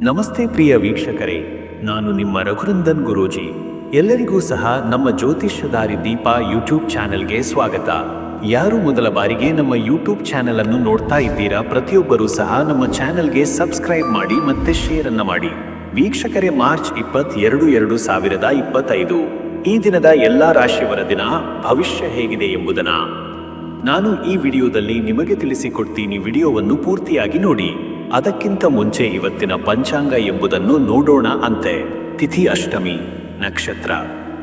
ನಮಸ್ತೆ ಪ್ರಿಯ ವೀಕ್ಷಕರೇ, ನಾನು ನಿಮ್ಮ ರಘುನಂದನ್ ಗುರೂಜಿ. ಎಲ್ಲರಿಗೂ ಸಹ ನಮ್ಮ ಜ್ಯೋತಿಷ್ಯಧಾರಿ ದೀಪ ಯೂಟ್ಯೂಬ್ ಚಾನೆಲ್ಗೆ ಸ್ವಾಗತ. ಯಾರು ಮೊದಲ ಬಾರಿಗೆ ನಮ್ಮ ಯೂಟ್ಯೂಬ್ ಚಾನೆಲ್ ಅನ್ನು ನೋಡ್ತಾ ಇದ್ದೀರಾ, ಪ್ರತಿಯೊಬ್ಬರೂ ಸಹ ನಮ್ಮ ಚಾನೆಲ್ಗೆ ಸಬ್ಸ್ಕ್ರೈಬ್ ಮಾಡಿ ಮತ್ತೆ ಶೇರ್ ಅನ್ನು ಮಾಡಿ. ವೀಕ್ಷಕರೇ, ಮಾರ್ಚ್ 22, 2025 ಈ ದಿನದ ಎಲ್ಲಾ ರಾಶಿಯವರ ದಿನ ಭವಿಷ್ಯ ಹೇಗಿದೆ ಎಂಬುದನ್ನು ನಾನು ಈ ವಿಡಿಯೋದಲ್ಲಿ ನಿಮಗೆ ತಿಳಿಸಿಕೊಡ್ತೀನಿ. ವಿಡಿಯೋವನ್ನು ಪೂರ್ತಿಯಾಗಿ ನೋಡಿ. ಅದಕ್ಕಿಂತ ಮುಂಚೆ ಇವತ್ತಿನ ಪಂಚಾಂಗ ಎಂಬುದನ್ನು ನೋಡೋಣ ಅಂತೆ. ತಿಥಿ ಅಷ್ಟಮಿ, ನಕ್ಷತ್ರ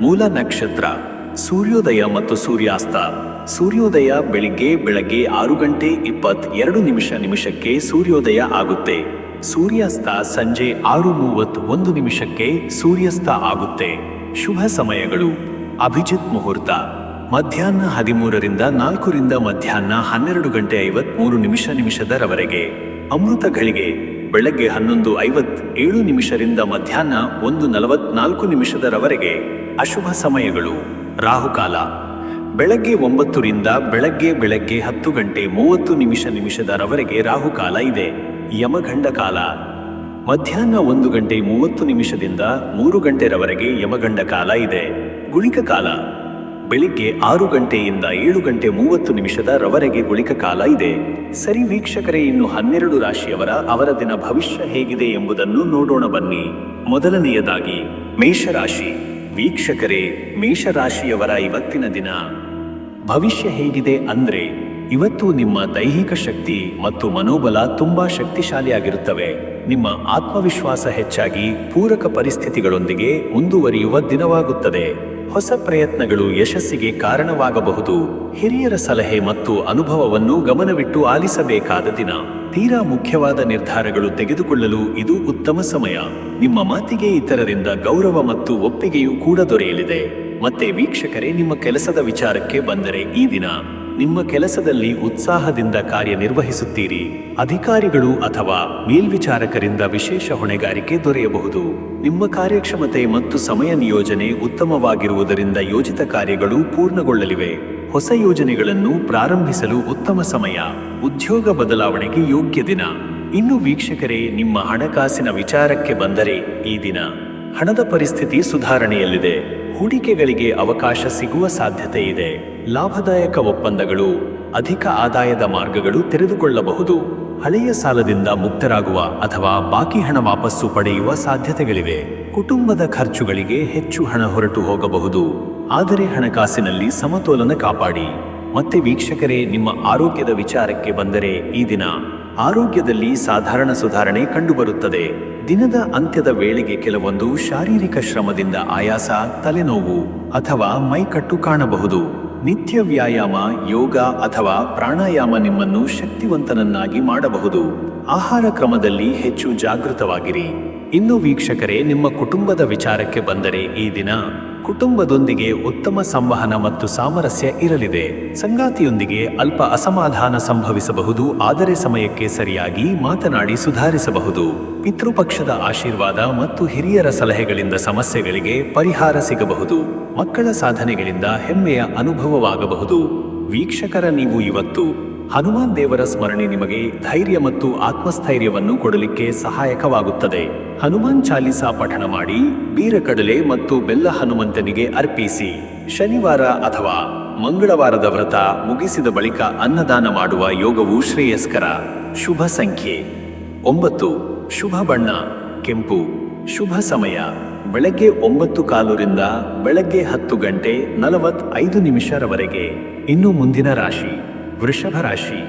ಮೂಲ ನಕ್ಷತ್ರ, ಸೂರ್ಯೋದಯ ಮತ್ತು ಸೂರ್ಯಾಸ್ತ. ಸೂರ್ಯೋದಯ ಬೆಳಗ್ಗೆ 6:22 ಸೂರ್ಯೋದಯ ಆಗುತ್ತೆ. ಸೂರ್ಯಾಸ್ತ ಸಂಜೆ 6:31 ಸೂರ್ಯಾಸ್ತ ಆಗುತ್ತೆ. ಶುಭ ಸಮಯಗಳು: ಅಭಿಜಿತ್ ಮುಹೂರ್ತ ಮಧ್ಯಾಹ್ನ 13ರಿಂದ 4ರಿಂದ ಮಧ್ಯಾಹ್ನ 12:53 ಅಮೃತ ಘಳಿಗೆ ಬೆಳಗ್ಗೆ 11:57 ಮಧ್ಯಾಹ್ನ 1:44 ಅಶುಭ ಸಮಯಗಳು: ರಾಹುಕಾಲ ಬೆಳಗ್ಗೆ 9ರಿಂದ ಬೆಳಗ್ಗೆ 10:30 ರಾಹುಕಾಲ ಇದೆ. ಯಮಗಂಡ ಕಾಲ ಮಧ್ಯಾಹ್ನ 1:30 3 ಯಮಗಂಡ ಕಾಲ ಇದೆ. ಗುಳಿಕ ಕಾಲ ಬೆಳಿಗ್ಗೆ 6 7:30 ಗುಳಿಕ ಕಾಲ ಇದೆ. ಸರಿ ವೀಕ್ಷಕರೇ, ಇನ್ನು 12 ರಾಶಿಯವರ ಅವರ ದಿನ ಭವಿಷ್ಯ ಹೇಗಿದೆ ಎಂಬುದನ್ನು ನೋಡೋಣ ಬನ್ನಿ. ಮೊದಲನೆಯದಾಗಿ ಮೇಷರಾಶಿ. ವೀಕ್ಷಕರೇ, ಮೇಷರಾಶಿಯವರ ಇವತ್ತಿನ ದಿನ ಭವಿಷ್ಯ ಹೇಗಿದೆ ಅಂದ್ರೆ, ಇವತ್ತು ನಿಮ್ಮ ದೈಹಿಕ ಶಕ್ತಿ ಮತ್ತು ಮನೋಬಲ ತುಂಬಾ ಶಕ್ತಿಶಾಲಿಯಾಗಿರುತ್ತವೆ. ನಿಮ್ಮ ಆತ್ಮವಿಶ್ವಾಸ ಹೆಚ್ಚಾಗಿ ಪೂರಕ ಪರಿಸ್ಥಿತಿಗಳೊಂದಿಗೆ ಮುಂದುವರಿಯುವ ದಿನವಾಗುತ್ತದೆ. ಹೊಸ ಪ್ರಯತ್ನಗಳು ಯಶಸ್ಸಿಗೆ ಕಾರಣವಾಗಬಹುದು. ಹಿರಿಯರ ಸಲಹೆ ಮತ್ತು ಅನುಭವವನ್ನು ಗಮನವಿಟ್ಟು ಆಲಿಸಬೇಕಾದ ದಿನ. ತೀರಾ ಮುಖ್ಯವಾದ ನಿರ್ಧಾರಗಳು ತೆಗೆದುಕೊಳ್ಳಲು ಇದು ಉತ್ತಮ ಸಮಯ. ನಿಮ್ಮ ಮಾತಿಗೆ ಇತರರಿಂದ ಗೌರವ ಮತ್ತು ಒಪ್ಪಿಗೆಯೂ ಕೂಡ ದೊರೆಯಲಿದೆ. ಮತ್ತೆ ವೀಕ್ಷಕರೇ, ನಿಮ್ಮ ಕೆಲಸದ ವಿಚಾರಕ್ಕೆ ಬಂದರೆ, ಈ ದಿನ ನಿಮ್ಮ ಕೆಲಸದಲ್ಲಿ ಉತ್ಸಾಹದಿಂದ ಕಾರ್ಯನಿರ್ವಹಿಸುತ್ತೀರಿ. ಅಧಿಕಾರಿಗಳು ಅಥವಾ ಮೇಲ್ವಿಚಾರಕರಿಂದ ವಿಶೇಷ ಹೊಣೆಗಾರಿಕೆ ದೊರೆಯಬಹುದು. ನಿಮ್ಮ ಕಾರ್ಯಕ್ಷಮತೆ ಮತ್ತು ಸಮಯ ನಿಯೋಜನೆ ಉತ್ತಮವಾಗಿರುವುದರಿಂದ ಯೋಜಿತ ಕಾರ್ಯಗಳು ಪೂರ್ಣಗೊಳ್ಳಲಿವೆ. ಹೊಸ ಯೋಜನೆಗಳನ್ನು ಪ್ರಾರಂಭಿಸಲು ಉತ್ತಮ ಸಮಯ. ಉದ್ಯೋಗ ಬದಲಾವಣೆಗೆ ಯೋಗ್ಯ ದಿನ. ಇನ್ನು ವೀಕ್ಷಕರೇ, ನಿಮ್ಮ ಹಣಕಾಸಿನ ವಿಚಾರಕ್ಕೆ ಬಂದರೆ, ಈ ದಿನ ಹಣದ ಪರಿಸ್ಥಿತಿ ಸುಧಾರಣೆಯಲ್ಲಿದೆ. ಹೂಡಿಕೆಗಳಿಗೆ ಅವಕಾಶ ಸಿಗುವ ಸಾಧ್ಯತೆ ಇದೆ. ಲಾಭದಾಯಕ ಒಪ್ಪಂದಗಳು, ಅಧಿಕ ಆದಾಯದ ಮಾರ್ಗಗಳು ತೆರೆದುಕೊಳ್ಳಬಹುದು. ಹಳೆಯ ಸಾಲದಿಂದ ಮುಕ್ತರಾಗುವ ಅಥವಾ ಬಾಕಿ ಹಣ ವಾಪಸ್ಸು ಪಡೆಯುವ ಸಾಧ್ಯತೆಗಳಿವೆ. ಕುಟುಂಬದ ಖರ್ಚುಗಳಿಗೆ ಹೆಚ್ಚು ಹಣ ಹೊರಟು ಹೋಗಬಹುದು, ಆದರೆ ಹಣಕಾಸಿನಲ್ಲಿ ಸಮತೋಲನ ಕಾಪಾಡಿ. ಮತ್ತೆ ವೀಕ್ಷಕರೇ, ನಿಮ್ಮ ಆರೋಗ್ಯದ ವಿಚಾರಕ್ಕೆ ಬಂದರೆ, ಈ ದಿನ ಆರೋಗ್ಯದಲ್ಲಿ ಸಾಧಾರಣ ಸುಧಾರಣೆ ಕಂಡುಬರುತ್ತದೆ. ದಿನದ ಅಂತ್ಯದ ವೇಳೆಗೆ ಕೆಲವೊಂದು ಶಾರೀರಿಕ ಶ್ರಮದಿಂದ ಆಯಾಸ, ತಲೆನೋವು ಅಥವಾ ಮೈಕಟ್ಟು ಕಾಣಬಹುದು. ನಿತ್ಯ ವ್ಯಾಯಾಮ, ಯೋಗ ಅಥವಾ ಪ್ರಾಣಾಯಾಮ ನಿಮ್ಮನ್ನು ಶಕ್ತಿವಂತನನ್ನಾಗಿ ಮಾಡಬಹುದು. ಆಹಾರ ಕ್ರಮದಲ್ಲಿ ಹೆಚ್ಚು ಜಾಗೃತವಾಗಿರಿ. ಇನ್ನು ವೀಕ್ಷಕರೇ, ನಿಮ್ಮ ಕುಟುಂಬದ ವಿಚಾರಕ್ಕೆ ಬಂದರೆ, ಈ ದಿನ ಕುಟುಂಬದೊಂದಿಗೆ ಉತ್ತಮ ಸಂವಹನ ಮತ್ತು ಸಾಮರಸ್ಯ ಇರಲಿದೆ. ಸಂಗಾತಿಯೊಂದಿಗೆ ಅಲ್ಪ ಅಸಮಾಧಾನ ಸಂಭವಿಸಬಹುದು, ಆದರೆ ಸಮಯಕ್ಕೆ ಸರಿಯಾಗಿ ಮಾತನಾಡಿ ಸುಧಾರಿಸಬಹುದು. ಪಿತೃಪಕ್ಷದ ಆಶೀರ್ವಾದ ಮತ್ತು ಹಿರಿಯರ ಸಲಹೆಗಳಿಂದ ಸಮಸ್ಯೆಗಳಿಗೆ ಪರಿಹಾರ ಸಿಗಬಹುದು. ಮಕ್ಕಳ ಸಾಧನೆಗಳಿಂದ ಹೆಮ್ಮೆಯ ಅನುಭವವಾಗಬಹುದು. ವೀಕ್ಷಕರ, ನೀವು ಇವತ್ತು ಹನುಮಾನ್ ದೇವರ ಸ್ಮರಣೆ ನಿಮಗೆ ಧೈರ್ಯ ಮತ್ತು ಆತ್ಮಸ್ಥೈರ್ಯವನ್ನು ಕೊಡಲಿಕ್ಕೆ ಸಹಾಯಕವಾಗುತ್ತದೆ. ಹನುಮಾನ್ ಚಾಲಿಸಾ ಪಠಣ ಮಾಡಿ, ಬೀರಕಡಲೆ ಮತ್ತು ಬೆಲ್ಲ ಹನುಮಂತನಿಗೆ ಅರ್ಪಿಸಿ. ಶನಿವಾರ ಅಥವಾ ಮಂಗಳವಾರದ ವ್ರತ ಮುಗಿಸಿದ ಬಳಿಕ ಅನ್ನದಾನ ಮಾಡುವ ಯೋಗವು ಶ್ರೇಯಸ್ಕರ. ಶುಭ ಸಂಖ್ಯೆ 9. ಶುಭ ಬಣ್ಣ ಕೆಂಪು. ಶುಭ ಸಮಯ ಬೆಳಗ್ಗೆ 9:15 ಬೆಳಗ್ಗೆ 10:45. ಇನ್ನು ಮುಂದಿನ ರಾಶಿ ವೃಷಭ ರಾಶಿ.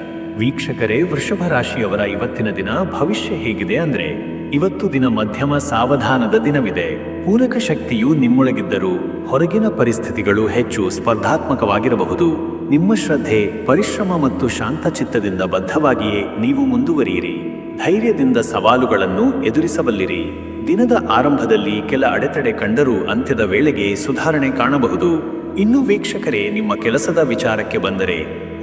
ವೀಕ್ಷಕರೇ, ವೃಷಭ ರಾಶಿಯವರ ಇವತ್ತಿನ ದಿನ ಭವಿಷ್ಯ ಹೇಗಿದೆ ಅಂದ್ರೆ, ಇವತ್ತು ದಿನ ಮಧ್ಯಮ ಸಾವಧಾನದ ದಿನವಿದೆ. ಪೂರಕ ಶಕ್ತಿಯು ನಿಮ್ಮೊಳಗಿದ್ದರೂ ಹೊರಗಿನ ಪರಿಸ್ಥಿತಿಗಳು ಹೆಚ್ಚು ಸ್ಪರ್ಧಾತ್ಮಕವಾಗಿರಬಹುದು. ನಿಮ್ಮ ಶ್ರದ್ಧೆ, ಪರಿಶ್ರಮ ಮತ್ತು ಶಾಂತಚಿತ್ತದಿಂದ ಬದ್ಧವಾಗಿಯೇ ನೀವು ಮುಂದುವರಿಯಿರಿ. ಧೈರ್ಯದಿಂದ ಸವಾಲುಗಳನ್ನು ಎದುರಿಸಬಲ್ಲಿರಿ. ದಿನದ ಆರಂಭದಲ್ಲಿ ಕೆಲ ಅಡೆತಡೆ ಕಂಡರೂ ಅಂತ್ಯದ ವೇಳೆಗೆ ಸುಧಾರಣೆ ಕಾಣಬಹುದು. ಇನ್ನು ವೀಕ್ಷಕರೇ, ನಿಮ್ಮ ಕೆಲಸದ ವಿಚಾರಕ್ಕೆ ಬಂದರೆ,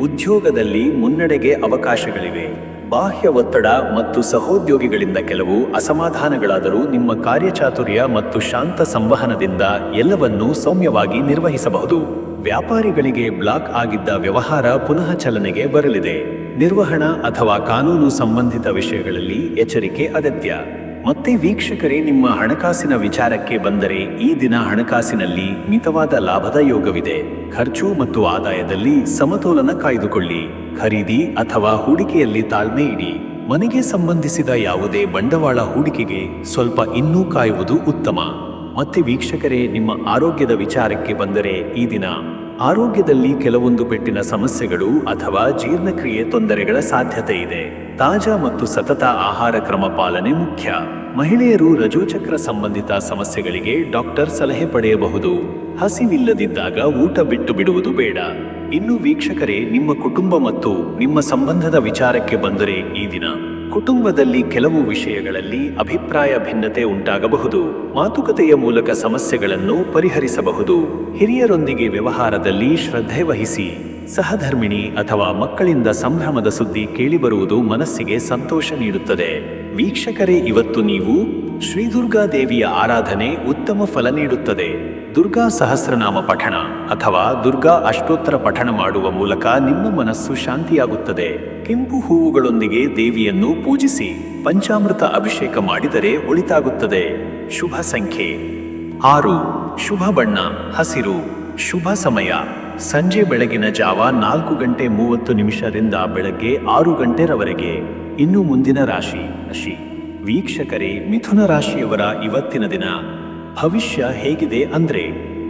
ಉದ್ಯೋಗದಲ್ಲಿ ಮುನ್ನಡೆಗೆ ಅವಕಾಶಗಳಿವೆ. ಬಾಹ್ಯ ಒತ್ತಡ ಮತ್ತು ಸಹೋದ್ಯೋಗಿಗಳಿಂದ ಕೆಲವು ಅಸಮಾಧಾನಗಳಾದರೂ ನಿಮ್ಮ ಕಾರ್ಯಚಾತುರ್ಯ ಮತ್ತು ಶಾಂತ ಸಂವಹನದಿಂದ ಎಲ್ಲವನ್ನೂ ಸೌಮ್ಯವಾಗಿ ನಿರ್ವಹಿಸಬಹುದು. ವ್ಯಾಪಾರಿಗಳಿಗೆ ಬ್ಲಾಕ್ ಆಗಿದ್ದ ವ್ಯವಹಾರ ಪುನಃ ಚಲನೆಗೆ ಬರಲಿದೆ. ನಿರ್ವಹಣಾ ಅಥವಾ ಕಾನೂನು ಸಂಬಂಧಿತ ವಿಷಯಗಳಲ್ಲಿ ಎಚ್ಚರಿಕೆ ಅಗತ್ಯ. ಮತ್ತೆ ವೀಕ್ಷಕರೇ, ನಿಮ್ಮ ಹಣಕಾಸಿನ ವಿಚಾರಕ್ಕೆ ಬಂದರೆ ಈ ದಿನ ಹಣಕಾಸಿನಲ್ಲಿ ಮಿತವಾದ ಲಾಭದ ಯೋಗವಿದೆ. ಖರ್ಚು ಮತ್ತು ಆದಾಯದಲ್ಲಿ ಸಮತೋಲನ ಕಾಯ್ದುಕೊಳ್ಳಿ. ಖರೀದಿ ಅಥವಾ ಹೂಡಿಕೆಯಲ್ಲಿ ತಾಳ್ಮೆ ಇಡಿ. ಮನೆಗೆ ಸಂಬಂಧಿಸಿದ ಯಾವುದೇ ಬಂಡವಾಳ ಹೂಡಿಕೆಗೆ ಸ್ವಲ್ಪ ಇನ್ನೂ ಕಾಯುವುದು ಉತ್ತಮ. ಮತ್ತೆ ವೀಕ್ಷಕರೇ, ನಿಮ್ಮ ಆರೋಗ್ಯದ ವಿಚಾರಕ್ಕೆ ಬಂದರೆ ಈ ದಿನ ಆರೋಗ್ಯದಲ್ಲಿ ಕೆಲವೊಂದು ಪೆಟ್ಟಿನ ಸಮಸ್ಯೆಗಳು ಅಥವಾ ಜೀರ್ಣಕ್ರಿಯೆ ತೊಂದರೆಗಳ ಸಾಧ್ಯತೆ ಇದೆ. ತಾಜಾ ಮತ್ತು ಸತತ ಆಹಾರ ಕ್ರಮ ಪಾಲನೆ ಮುಖ್ಯ. ಮಹಿಳೆಯರು ರಜೋಚಕ್ರ ಸಂಬಂಧಿತ ಸಮಸ್ಯೆಗಳಿಗೆ ಡಾಕ್ಟರ್ ಸಲಹೆ ಪಡೆಯಬಹುದು. ಹಸಿವಿಲ್ಲದಿದ್ದಾಗ ಊಟ ಬಿಟ್ಟು ಬಿಡುವುದು ಬೇಡ. ಇನ್ನು ವೀಕ್ಷಕರೇ, ನಿಮ್ಮ ಕುಟುಂಬ ಮತ್ತು ನಿಮ್ಮ ಸಂಬಂಧದ ವಿಚಾರಕ್ಕೆ ಬಂದರೆ ಈ ದಿನ ಕುಟುಂಬದಲ್ಲಿ ಕೆಲವು ವಿಷಯಗಳಲ್ಲಿ ಅಭಿಪ್ರಾಯ ಭಿನ್ನತೆ ಉಂಟಾಗಬಹುದು. ಮಾತುಕತೆಯ ಮೂಲಕ ಸಮಸ್ಯೆಗಳನ್ನು ಪರಿಹರಿಸಬಹುದು. ಹಿರಿಯರೊಂದಿಗೆ ವ್ಯವಹಾರದಲ್ಲಿ ಶ್ರದ್ಧೆ ವಹಿಸಿ. ಸಹಧರ್ಮಿಣಿ ಅಥವಾ ಮಕ್ಕಳಿಂದ ಸಂಭ್ರಮದ ಸುದ್ದಿ ಕೇಳಿಬರುವುದು ಮನಸ್ಸಿಗೆ ಸಂತೋಷ ನೀಡುತ್ತದೆ. ವೀಕ್ಷಕರೇ, ಇವತ್ತು ನೀವು ಶ್ರೀ ದುರ್ಗಾ ದೇವಿಯ ಆರಾಧನೆ ಉತ್ತಮ ಫಲ ನೀಡುತ್ತದೆ. ದುರ್ಗಾ ಸಹಸ್ರನಾಮ ಪಠಣ ಅಥವಾ ದುರ್ಗಾ ಅಷ್ಟೋತ್ತರ ಪಠಣ ಮಾಡುವ ಮೂಲಕ ನಿಮ್ಮ ಮನಸ್ಸು ಶಾಂತಿಯಾಗುತ್ತದೆ. ಕೆಂಪು ಹೂವುಗಳೊಂದಿಗೆ ದೇವಿಯನ್ನು ಪೂಜಿಸಿ ಪಂಚಾಮೃತ ಅಭಿಷೇಕ ಮಾಡಿದರೆ ಒಳಿತಾಗುತ್ತದೆ. ಶುಭ ಸಂಖ್ಯೆ 6. ಶುಭ ಬಣ್ಣ ಹಸಿರು. ಶುಭ ಸಮಯ ಸಂಜೆ ಬೆಳಗಿನ ಜಾವ 4:30 ಬೆಳಗ್ಗೆ 6 ಇನ್ನು ಮುಂದಿನ ರಾಶಿ. ವೀಕ್ಷಕರೇ, ಮಿಥುನ ರಾಶಿಯವರ ಇವತ್ತಿನ ದಿನ ಭವಿಷ್ಯ ಹೇಗಿದೆ ಅಂದ್ರೆ,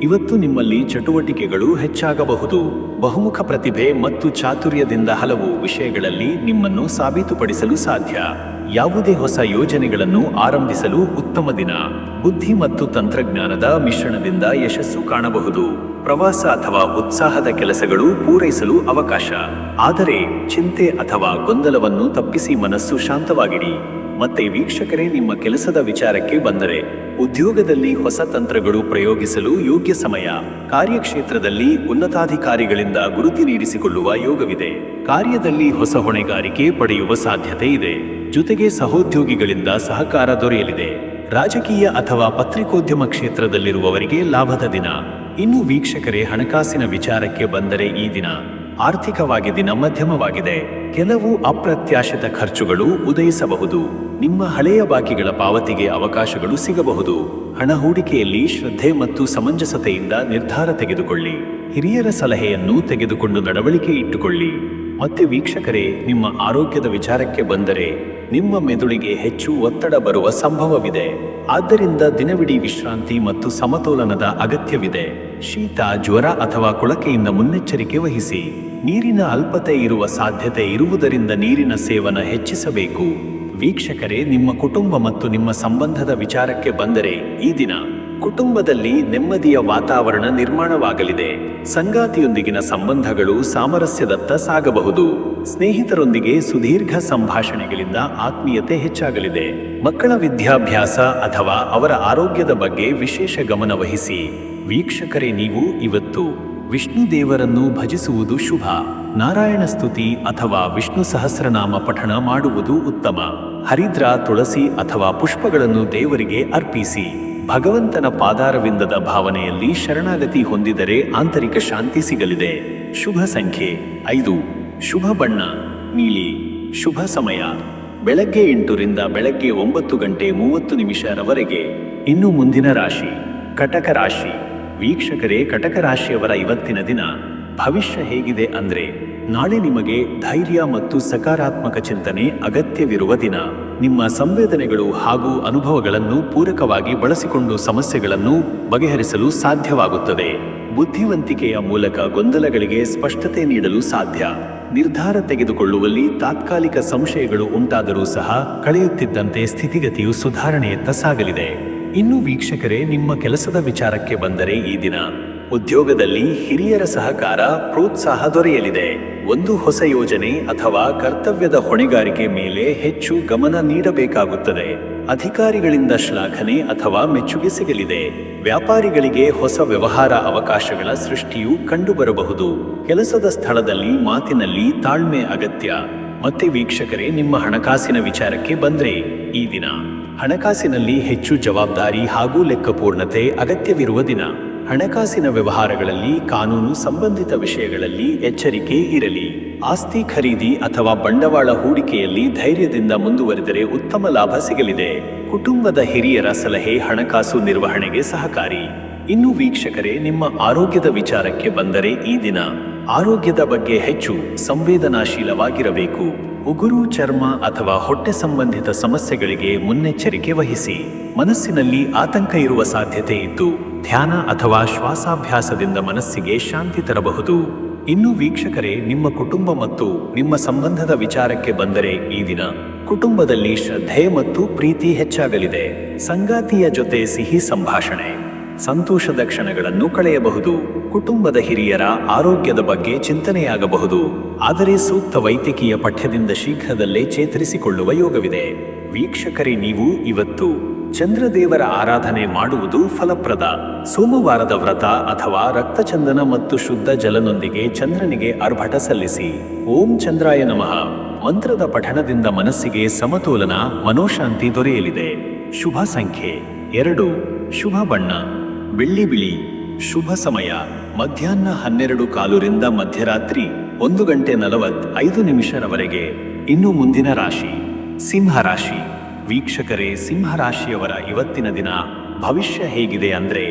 ಇವತ್ತು ನಿಮ್ಮಲ್ಲಿ ಚಟುವಟಿಕೆಗಳು ಹೆಚ್ಚಾಗಬಹುದು. ಬಹುಮುಖ ಪ್ರತಿಭೆ ಮತ್ತು ಚಾತುರ್ಯದಿಂದ ಹಲವು ವಿಷಯಗಳಲ್ಲಿ ನಿಮ್ಮನ್ನು ಸಾಬೀತುಪಡಿಸಲು ಸಾಧ್ಯ. ಯಾವುದೇ ಹೊಸ ಯೋಜನೆಗಳನ್ನು ಆರಂಭಿಸಲು ಉತ್ತಮ ದಿನ. ಬುದ್ಧಿ ಮತ್ತು ತಂತ್ರಜ್ಞಾನದ ಮಿಶ್ರಣದಿಂದ ಯಶಸ್ಸು ಕಾಣಬಹುದು. ಪ್ರವಾಸ ಅಥವಾ ಉತ್ಸಾಹದ ಕೆಲಸಗಳು ಪೂರೈಸಲು ಅವಕಾಶ. ಆದರೆ ಚಿಂತೆ ಅಥವಾ ಗೊಂದಲವನ್ನು ತಪ್ಪಿಸಿ ಮನಸ್ಸು ಶಾಂತವಾಗಿಡಿ. ಮತ್ತೆ ವೀಕ್ಷಕರೇ, ನಿಮ್ಮ ಕೆಲಸದ ವಿಚಾರಕ್ಕೆ ಬಂದರೆ ಉದ್ಯೋಗದಲ್ಲಿ ಹೊಸ ತಂತ್ರಗಳು ಪ್ರಯೋಗಿಸಲು ಯೋಗ್ಯ ಸಮಯ. ಕಾರ್ಯಕ್ಷೇತ್ರದಲ್ಲಿ ಉನ್ನತಾಧಿಕಾರಿಗಳಿಂದ ಗುರುತು ನೀಡಿಸಿಕೊಳ್ಳುವ ಯೋಗವಿದೆ. ಕಾರ್ಯದಲ್ಲಿ ಹೊಸ ಹೊಣೆಗಾರಿಕೆ ಪಡೆಯುವ ಸಾಧ್ಯತೆ ಇದೆ. ಜೊತೆಗೆ ಸಹೋದ್ಯೋಗಿಗಳಿಂದ ಸಹಕಾರ ದೊರೆಯಲಿದೆ. ರಾಜಕೀಯ ಅಥವಾ ಪತ್ರಿಕೋದ್ಯಮ ಕ್ಷೇತ್ರದಲ್ಲಿರುವವರಿಗೆ ಲಾಭದ ದಿನ. ಇನ್ನು ವೀಕ್ಷಕರೇ, ಹಣಕಾಸಿನ ವಿಚಾರಕ್ಕೆ ಬಂದರೆ ಈ ದಿನ ಆರ್ಥಿಕವಾಗಿ ದಿನ ಮಧ್ಯಮವಾಗಿದೆ. ಕೆಲವು ಅಪ್ರತ್ಯಾಶಿತ ಖರ್ಚುಗಳು ಉದಯಿಸಬಹುದು. ನಿಮ್ಮ ಹಳೆಯ ಬಾಕಿಗಳ ಪಾವತಿಗೆ ಅವಕಾಶಗಳು ಸಿಗಬಹುದು. ಹಣ ಹೂಡಿಕೆಯಲ್ಲಿ ಶ್ರದ್ಧೆ ಮತ್ತು ಸಮಂಜಸತೆಯಿಂದ ನಿರ್ಧಾರ ತೆಗೆದುಕೊಳ್ಳಿ. ಹಿರಿಯರ ಸಲಹೆಯನ್ನು ತೆಗೆದುಕೊಂಡು ನಡವಳಿಕೆ ಇಟ್ಟುಕೊಳ್ಳಿ. ಮತ್ತೆ ವೀಕ್ಷಕರೇ, ನಿಮ್ಮ ಆರೋಗ್ಯದ ವಿಚಾರಕ್ಕೆ ಬಂದರೆ ನಿಮ್ಮ ಮೆದುಳಿಗೆ ಹೆಚ್ಚು ಒತ್ತಡ ಬರುವ ಸಂಭವವಿದೆ. ಆದ್ದರಿಂದ ದಿನವಿಡೀ ವಿಶ್ರಾಂತಿ ಮತ್ತು ಸಮತೋಲನದ ಅಗತ್ಯವಿದೆ. ಶೀತ, ಜ್ವರ ಅಥವಾ ಕೊಳಕೆಯಿಂದ ಮುನ್ನೆಚ್ಚರಿಕೆ ವಹಿಸಿ. ನೀರಿನ ಅಲ್ಪತೆ ಇರುವ ಸಾಧ್ಯತೆ ಇರುವುದರಿಂದ ನೀರಿನ ಸೇವನ ಹೆಚ್ಚಿಸಬೇಕು. ವೀಕ್ಷಕರೇ, ನಿಮ್ಮ ಕುಟುಂಬ ಮತ್ತು ನಿಮ್ಮ ಸಂಬಂಧದ ವಿಚಾರಕ್ಕೆ ಬಂದರೆ ಈ ದಿನ ಕುಟುಂಬದಲ್ಲಿ ನೆಮ್ಮದಿಯ ವಾತಾವರಣ ನಿರ್ಮಾಣವಾಗಲಿದೆ. ಸಂಗಾತಿಯೊಂದಿಗಿನ ಸಂಬಂಧಗಳು ಸಾಮರಸ್ಯದತ್ತ ಸಾಗಬಹುದು. ಸ್ನೇಹಿತರೊಂದಿಗೆ ಸುದೀರ್ಘ ಸಂಭಾಷಣೆಗಳಿಂದ ಆತ್ಮೀಯತೆ ಹೆಚ್ಚಾಗಲಿದೆ. ಮಕ್ಕಳ ವಿದ್ಯಾಭ್ಯಾಸ ಅಥವಾ ಅವರ ಆರೋಗ್ಯದ ಬಗ್ಗೆ ವಿಶೇಷ ಗಮನ ವಹಿಸಿ. ವೀಕ್ಷಕರೇ, ನೀವು ಇವತ್ತು ವಿಷ್ಣು ದೇವರನ್ನು ಭಜಿಸುವುದು ಶುಭ. ನಾರಾಯಣ ಸ್ತುತಿ ಅಥವಾ ವಿಷ್ಣು ಸಹಸ್ರನಾಮ ಪಠಣ ಮಾಡುವುದು ಉತ್ತಮ. ಹರಿದ್ರ, ತುಳಸಿ ಅಥವಾ ಪುಷ್ಪಗಳನ್ನು ದೇವರಿಗೆ ಅರ್ಪಿಸಿ. ಭಗವಂತನ ಪಾದಾರವಿಂದದ ಭಾವನೆಯಲ್ಲಿ ಶರಣಾಗತಿ ಹೊಂದಿದರೆ ಆಂತರಿಕ ಶಾಂತಿ ಸಿಗಲಿದೆ. ಶುಭ ಸಂಖ್ಯೆ 5. ಶುಭ ಬಣ್ಣ ನೀಲಿ. ಶುಭ ಸಮಯ ಬೆಳಗ್ಗೆ 8 ಬೆಳಗ್ಗೆ 9:30 ಇನ್ನು ಮುಂದಿನ ರಾಶಿ ಕಟಕ ರಾಶಿ. ವೀಕ್ಷಕರೇ, ಕಟಕ ರಾಶಿಯವರ ಇವತ್ತಿನ ದಿನ ಭವಿಷ್ಯ ಹೇಗಿದೆ ಅಂದ್ರೆ, ನಾಳೆ ನಿಮಗೆ ಧೈರ್ಯ ಮತ್ತು ಸಕಾರಾತ್ಮಕ ಚಿಂತನೆ ಅಗತ್ಯವಿರುವ ದಿನ. ನಿಮ್ಮ ಸಂವೇದನೆಗಳು ಹಾಗೂ ಅನುಭವಗಳನ್ನು ಪೂರಕವಾಗಿ ಬಳಸಿಕೊಂಡು ಸಮಸ್ಯೆಗಳನ್ನು ಬಗೆಹರಿಸಲು ಸಾಧ್ಯವಾಗುತ್ತದೆ. ಬುದ್ಧಿವಂತಿಕೆಯ ಮೂಲಕ ಗೊಂದಲಗಳಿಗೆ ಸ್ಪಷ್ಟತೆ ನೀಡಲು ಸಾಧ್ಯ. ನಿರ್ಧಾರ ತೆಗೆದುಕೊಳ್ಳುವಲ್ಲಿ ತಾತ್ಕಾಲಿಕ ಸಂಶಯಗಳು ಉಂಟಾದರೂ ಸಹ ಕಳೆಯುತ್ತಿದ್ದಂತೆ ಸ್ಥಿತಿಗತಿಯು ಸುಧಾರಣೆಯತ್ತ ಸಾಗಲಿದೆ. ಇನ್ನು ವೀಕ್ಷಕರೇ, ನಿಮ್ಮ ಕೆಲಸದ ವಿಚಾರಕ್ಕೆ ಬಂದರೆ ಈ ದಿನ ಉದ್ಯೋಗದಲ್ಲಿ ಹಿರಿಯರ ಸಹಕಾರ, ಪ್ರೋತ್ಸಾಹ ದೊರೆಯಲಿದೆ. ಒಂದು ಹೊಸ ಯೋಜನೆ ಅಥವಾ ಕರ್ತವ್ಯದ ಹೊಣೆಗಾರಿಕೆ ಮೇಲೆ ಹೆಚ್ಚು ಗಮನ ನೀಡಬೇಕಾಗುತ್ತದೆ. ಅಧಿಕಾರಿಗಳಿಂದ ಶ್ಲಾಘನೆ ಅಥವಾ ಮೆಚ್ಚುಗೆ ಸಿಗಲಿದೆ. ವ್ಯಾಪಾರಿಗಳಿಗೆ ಹೊಸ ವ್ಯವಹಾರ ಅವಕಾಶಗಳ ಸೃಷ್ಟಿಯು ಕಂಡುಬರಬಹುದು. ಕೆಲಸದ ಸ್ಥಳದಲ್ಲಿ ಮಾತಿನಲ್ಲಿ ತಾಳ್ಮೆ ಅಗತ್ಯ. ಮತ್ತೆ ವೀಕ್ಷಕರೇ, ನಿಮ್ಮ ಹಣಕಾಸಿನ ವಿಚಾರಕ್ಕೆ ಬಂದ್ರೆ ಈ ದಿನ ಹಣಕಾಸಿನಲ್ಲಿ ಹೆಚ್ಚು ಜವಾಬ್ದಾರಿ ಹಾಗೂ ಲೆಕ್ಕಪೂರ್ಣತೆ ಅಗತ್ಯವಿರುವ ದಿನ. ಹಣಕಾಸಿನ ವ್ಯವಹಾರಗಳಲ್ಲಿ ಕಾನೂನು ಸಂಬಂಧಿತ ವಿಷಯಗಳಲ್ಲಿ ಎಚ್ಚರಿಕೆ ಇರಲಿ. ಆಸ್ತಿ ಖರೀದಿ ಅಥವಾ ಬಂಡವಾಳ ಹೂಡಿಕೆಯಲ್ಲಿ ಧೈರ್ಯದಿಂದ ಮುಂದುವರಿದರೆ ಉತ್ತಮ ಲಾಭ ಸಿಗಲಿದೆ. ಕುಟುಂಬದ ಹಿರಿಯರ ಸಲಹೆ ಹಣಕಾಸು ನಿರ್ವಹಣೆಗೆ ಸಹಕಾರಿ. ಇನ್ನು ವೀಕ್ಷಕರೇ, ನಿಮ್ಮ ಆರೋಗ್ಯದ ವಿಚಾರಕ್ಕೆ ಬಂದರೆ ಈ ದಿನ ಆರೋಗ್ಯದ ಬಗ್ಗೆ ಹೆಚ್ಚು ಸಂವೇದನಾಶೀಲವಾಗಿರಬೇಕು. ಉಗುರು, ಚರ್ಮ ಅಥವಾ ಹೊಟ್ಟೆ ಸಂಬಂಧಿತ ಸಮಸ್ಯೆಗಳಿಗೆ ಮುನ್ನೆಚ್ಚರಿಕೆ ವಹಿಸಿ. ಮನಸ್ಸಿನಲ್ಲಿ ಆತಂಕ ಇರುವ ಸಾಧ್ಯತೆ ಇದ್ದು ಧ್ಯಾನ ಅಥವಾ ಶ್ವಾಸಾಭ್ಯಾಸದಿಂದ ಮನಸ್ಸಿಗೆ ಶಾಂತಿ ತರಬಹುದು. ಇನ್ನು ವೀಕ್ಷಕರೇ, ನಿಮ್ಮ ಕುಟುಂಬ ಮತ್ತು ನಿಮ್ಮ ಸಂಬಂಧದ ವಿಚಾರಕ್ಕೆ ಬಂದರೆ ಈ ದಿನ ಕುಟುಂಬದಲ್ಲಿ ಶ್ರದ್ಧೆ ಮತ್ತು ಪ್ರೀತಿ ಹೆಚ್ಚಾಗಲಿದೆ. ಸಂಗಾತಿಯ ಜೊತೆ ಸಿಹಿ ಸಂಭಾಷಣೆ, ಸಂತೋಷದ ಕ್ಷಣಗಳನ್ನು ಕಳೆಯಬಹುದು. ಕುಟುಂಬದ ಹಿರಿಯರ ಆರೋಗ್ಯದ ಬಗ್ಗೆ ಚಿಂತನೆಯಾಗಬಹುದು, ಆದರೆ ಸೂಕ್ತ ವೈದ್ಯಕೀಯ ಪಠ್ಯದಿಂದ ಶೀಘ್ರದಲ್ಲೇ ಚೇತರಿಸಿಕೊಳ್ಳುವ ಯೋಗವಿದೆ. ವೀಕ್ಷಕರೇ, ನೀವು ಇವತ್ತು ಚಂದ್ರದೇವರ ಆರಾಧನೆ ಮಾಡುವುದು ಫಲಪ್ರದ. ಸೋಮವಾರದ ವ್ರತ ಅಥವಾ ರಕ್ತಚಂದನ ಮತ್ತು ಶುದ್ಧ ಜಲನೊಂದಿಗೆ ಚಂದ್ರನಿಗೆ ಅರ್ಭಟ ಸಲ್ಲಿಸಿ. ಓಂ ಚಂದ್ರಾಯ ನಮಃ ಮಂತ್ರದ ಪಠಣದಿಂದ ಮನಸ್ಸಿಗೆ ಸಮತೋಲನ, ಮನೋಶಾಂತಿ ದೊರೆಯಲಿದೆ. ಶುಭ ಸಂಖ್ಯೆ 2. ಶುಭ ಬಣ್ಣ ಬೆಳ್ಳಿ ಬಿಳಿ. ಶುಭ ಸಮಯ ಮಧ್ಯಾಹ್ನ 12:15 ಮಧ್ಯರಾತ್ರಿ 1:45 ಇನ್ನು ಮುಂದಿನ ರಾಶಿ ಸಿಂಹ ರಾಶಿ. ವೀಕ್ಷಕರೇ, ಸಿಂಹ ರಾಶಿಯವರ ಇವತ್ತಿನ ದಿನ ಭವಿಷ್ಯ ಹೇಗಿದೆ ಅಂದ್ರೆ,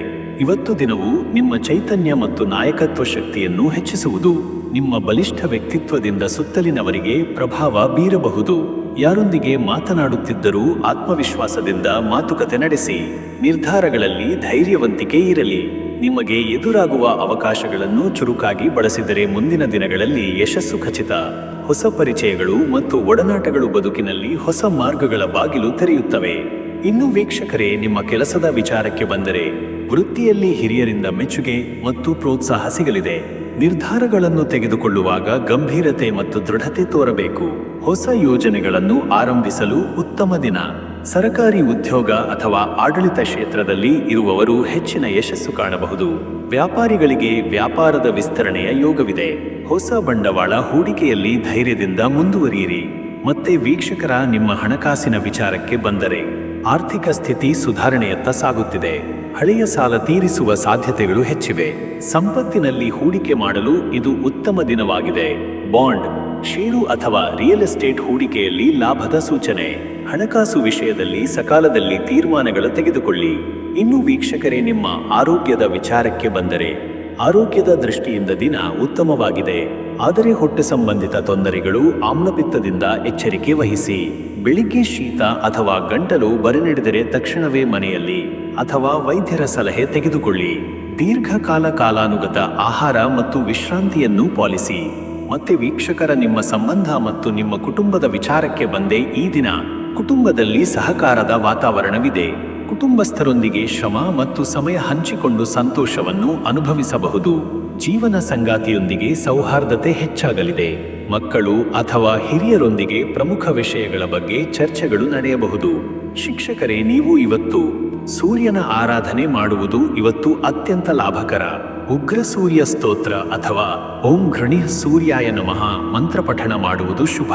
ಇವತ್ತು ದಿನವು ನಿಮ್ಮ ಚೈತನ್ಯ ಮತ್ತು ನಾಯಕತ್ವ ಶಕ್ತಿಯನ್ನು ಹೆಚ್ಚಿಸುವುದು. ನಿಮ್ಮ ಬಲಿಷ್ಠ ವ್ಯಕ್ತಿತ್ವದಿಂದ ಸುತ್ತಲಿನವರಿಗೆ ಪ್ರಭಾವ ಬೀರಬಹುದು. ಯಾರೊಂದಿಗೆ ಮಾತನಾಡುತ್ತಿದ್ದರೂ ಆತ್ಮವಿಶ್ವಾಸದಿಂದ ಮಾತುಕತೆ ನಡೆಸಿ. ನಿರ್ಧಾರಗಳಲ್ಲಿ ಧೈರ್ಯವಂತಿಕೆ ಇರಲಿ. ನಿಮಗೆ ಎದುರಾಗುವ ಅವಕಾಶಗಳನ್ನು ಚುರುಕಾಗಿ ಬಳಸಿದರೆ ಮುಂದಿನ ದಿನಗಳಲ್ಲಿ ಯಶಸ್ಸು ಖಚಿತ. ಹೊಸ ಪರಿಚಯಗಳು ಮತ್ತು ಒಡನಾಟಗಳು ಬದುಕಿನಲ್ಲಿ ಹೊಸ ಮಾರ್ಗಗಳ ಬಾಗಿಲು ತೆರೆಯುತ್ತವೆ. ಇನ್ನು ವೀಕ್ಷಕರೇ, ನಿಮ್ಮ ಕೆಲಸದ ವಿಚಾರಕ್ಕೆ ಬಂದರೆ ವೃತ್ತಿಯಲ್ಲಿ ಹಿರಿಯರಿಂದ ಮೆಚ್ಚುಗೆ ಮತ್ತು ಪ್ರೋತ್ಸಾಹ ಸಿಗಲಿದೆ. ನಿರ್ಧಾರಗಳನ್ನು ತೆಗೆದುಕೊಳ್ಳುವಾಗ ಗಂಭೀರತೆ ಮತ್ತು ದೃಢತೆ ತೋರಬೇಕು. ಹೊಸ ಯೋಜನೆಗಳನ್ನು ಆರಂಭಿಸಲು ಉತ್ತಮ ದಿನ. ಸರ್ಕಾರಿ ಉದ್ಯೋಗ ಅಥವಾ ಆಡಳಿತ ಕ್ಷೇತ್ರದಲ್ಲಿ ಇರುವವರು ಹೆಚ್ಚಿನ ಯಶಸ್ಸು ಕಾಣಬಹುದು. ವ್ಯಾಪಾರಿಗಳಿಗೆ ವ್ಯಾಪಾರದ ವಿಸ್ತರಣೆಯ ಯೋಗವಿದೆ. ಹೊಸ ಬಂಡವಾಳ ಹೂಡಿಕೆಯಲ್ಲಿ ಧೈರ್ಯದಿಂದ ಮುಂದುವರಿಯಿರಿ. ಮತ್ತೆ ವೀಕ್ಷಕರ, ನಿಮ್ಮ ಹಣಕಾಸಿನ ವಿಚಾರಕ್ಕೆ ಬಂದರೆ ಆರ್ಥಿಕ ಸ್ಥಿತಿ ಸುಧಾರಣೆಯತ್ತ ಸಾಗುತ್ತಿದೆ. ಹಳೆಯ ಸಾಲ ತೀರಿಸುವ ಸಾಧ್ಯತೆಗಳು ಹೆಚ್ಚಿವೆ. ಸಂಪತ್ತಿನಲ್ಲಿ ಹೂಡಿಕೆ ಮಾಡಲು ಇದು ಉತ್ತಮ ದಿನವಾಗಿದೆ. ಬಾಂಡ್, ಷೇರು ಅಥವಾ ರಿಯಲ್ ಎಸ್ಟೇಟ್ ಹೂಡಿಕೆಯಲ್ಲಿ ಲಾಭದ ಸೂಚನೆ. ಹಣಕಾಸು ವಿಷಯದಲ್ಲಿ ಸಕಾಲದಲ್ಲಿ ತೀರ್ಮಾನಗಳು ತೆಗೆದುಕೊಳ್ಳಿ. ಇನ್ನು ವೀಕ್ಷಕರೇ, ನಿಮ್ಮ ಆರೋಗ್ಯದ ವಿಚಾರಕ್ಕೆ ಬಂದರೆ ಆರೋಗ್ಯದ ದೃಷ್ಟಿಯಿಂದ ದಿನ ಉತ್ತಮವಾಗಿದೆ. ಆದರೆ ಹೊಟ್ಟೆ ಸಂಬಂಧಿತ ತೊಂದರೆಗಳು, ಆಮ್ಲಪಿತ್ತದಿಂದ ಎಚ್ಚರಿಕೆ ವಹಿಸಿ. ಬೆಳಿಗ್ಗೆ ಶೀತ ಅಥವಾ ಗಂಟಲು ಬರನಿಡಿದರೆ ತಕ್ಷಣವೇ ಮನೆಯಲ್ಲಿ ಅಥವಾ ವೈದ್ಯರ ಸಲಹೆ ತೆಗೆದುಕೊಳ್ಳಿ. ದೀರ್ಘಕಾಲ ಕಾಲಾನುಗತ ಆಹಾರ ಮತ್ತು ವಿಶ್ರಾಂತಿಯನ್ನು ಪಾಲಿಸಿ. ಮತ್ತೆ ವೀಕ್ಷಕರ, ನಿಮ್ಮ ಸಂಬಂಧ ಮತ್ತು ನಿಮ್ಮ ಕುಟುಂಬದ ವಿಚಾರಕ್ಕೆ ಬಂದೇ ಈ ದಿನ ಕುಟುಂಬದಲ್ಲಿ ಸಹಕಾರದ ವಾತಾವರಣವಿದೆ. ಕುಟುಂಬಸ್ಥರೊಂದಿಗೆ ಶ್ರಮ ಮತ್ತು ಸಮಯ ಹಂಚಿಕೊಂಡು ಸಂತೋಷವನ್ನು ಅನುಭವಿಸಬಹುದು. ಜೀವನ ಸಂಗಾತಿಯೊಂದಿಗೆ ಸೌಹಾರ್ದತೆ ಹೆಚ್ಚಾಗಲಿದೆ. ಮಕ್ಕಳು ಅಥವಾ ಹಿರಿಯರೊಂದಿಗೆ ಪ್ರಮುಖ ವಿಷಯಗಳ ಬಗ್ಗೆ ಚರ್ಚೆಗಳು ನಡೆಯಬಹುದು. ಶಿಕ್ಷಕರೇ, ನೀವು ಇವತ್ತು ಸೂರ್ಯನ ಆರಾಧನೆ ಮಾಡುವುದು ಇವತ್ತು ಅತ್ಯಂತ ಲಾಭಕರ. ಉಗ್ರ ಸೂರ್ಯ ಸ್ತೋತ್ರ ಅಥವಾ ಓಂ ಘೃಣಿ ಸೂರ್ಯಾಯ ನಮಃ ಮಂತ್ರ ಪಠಣ ಮಾಡುವುದು ಶುಭ.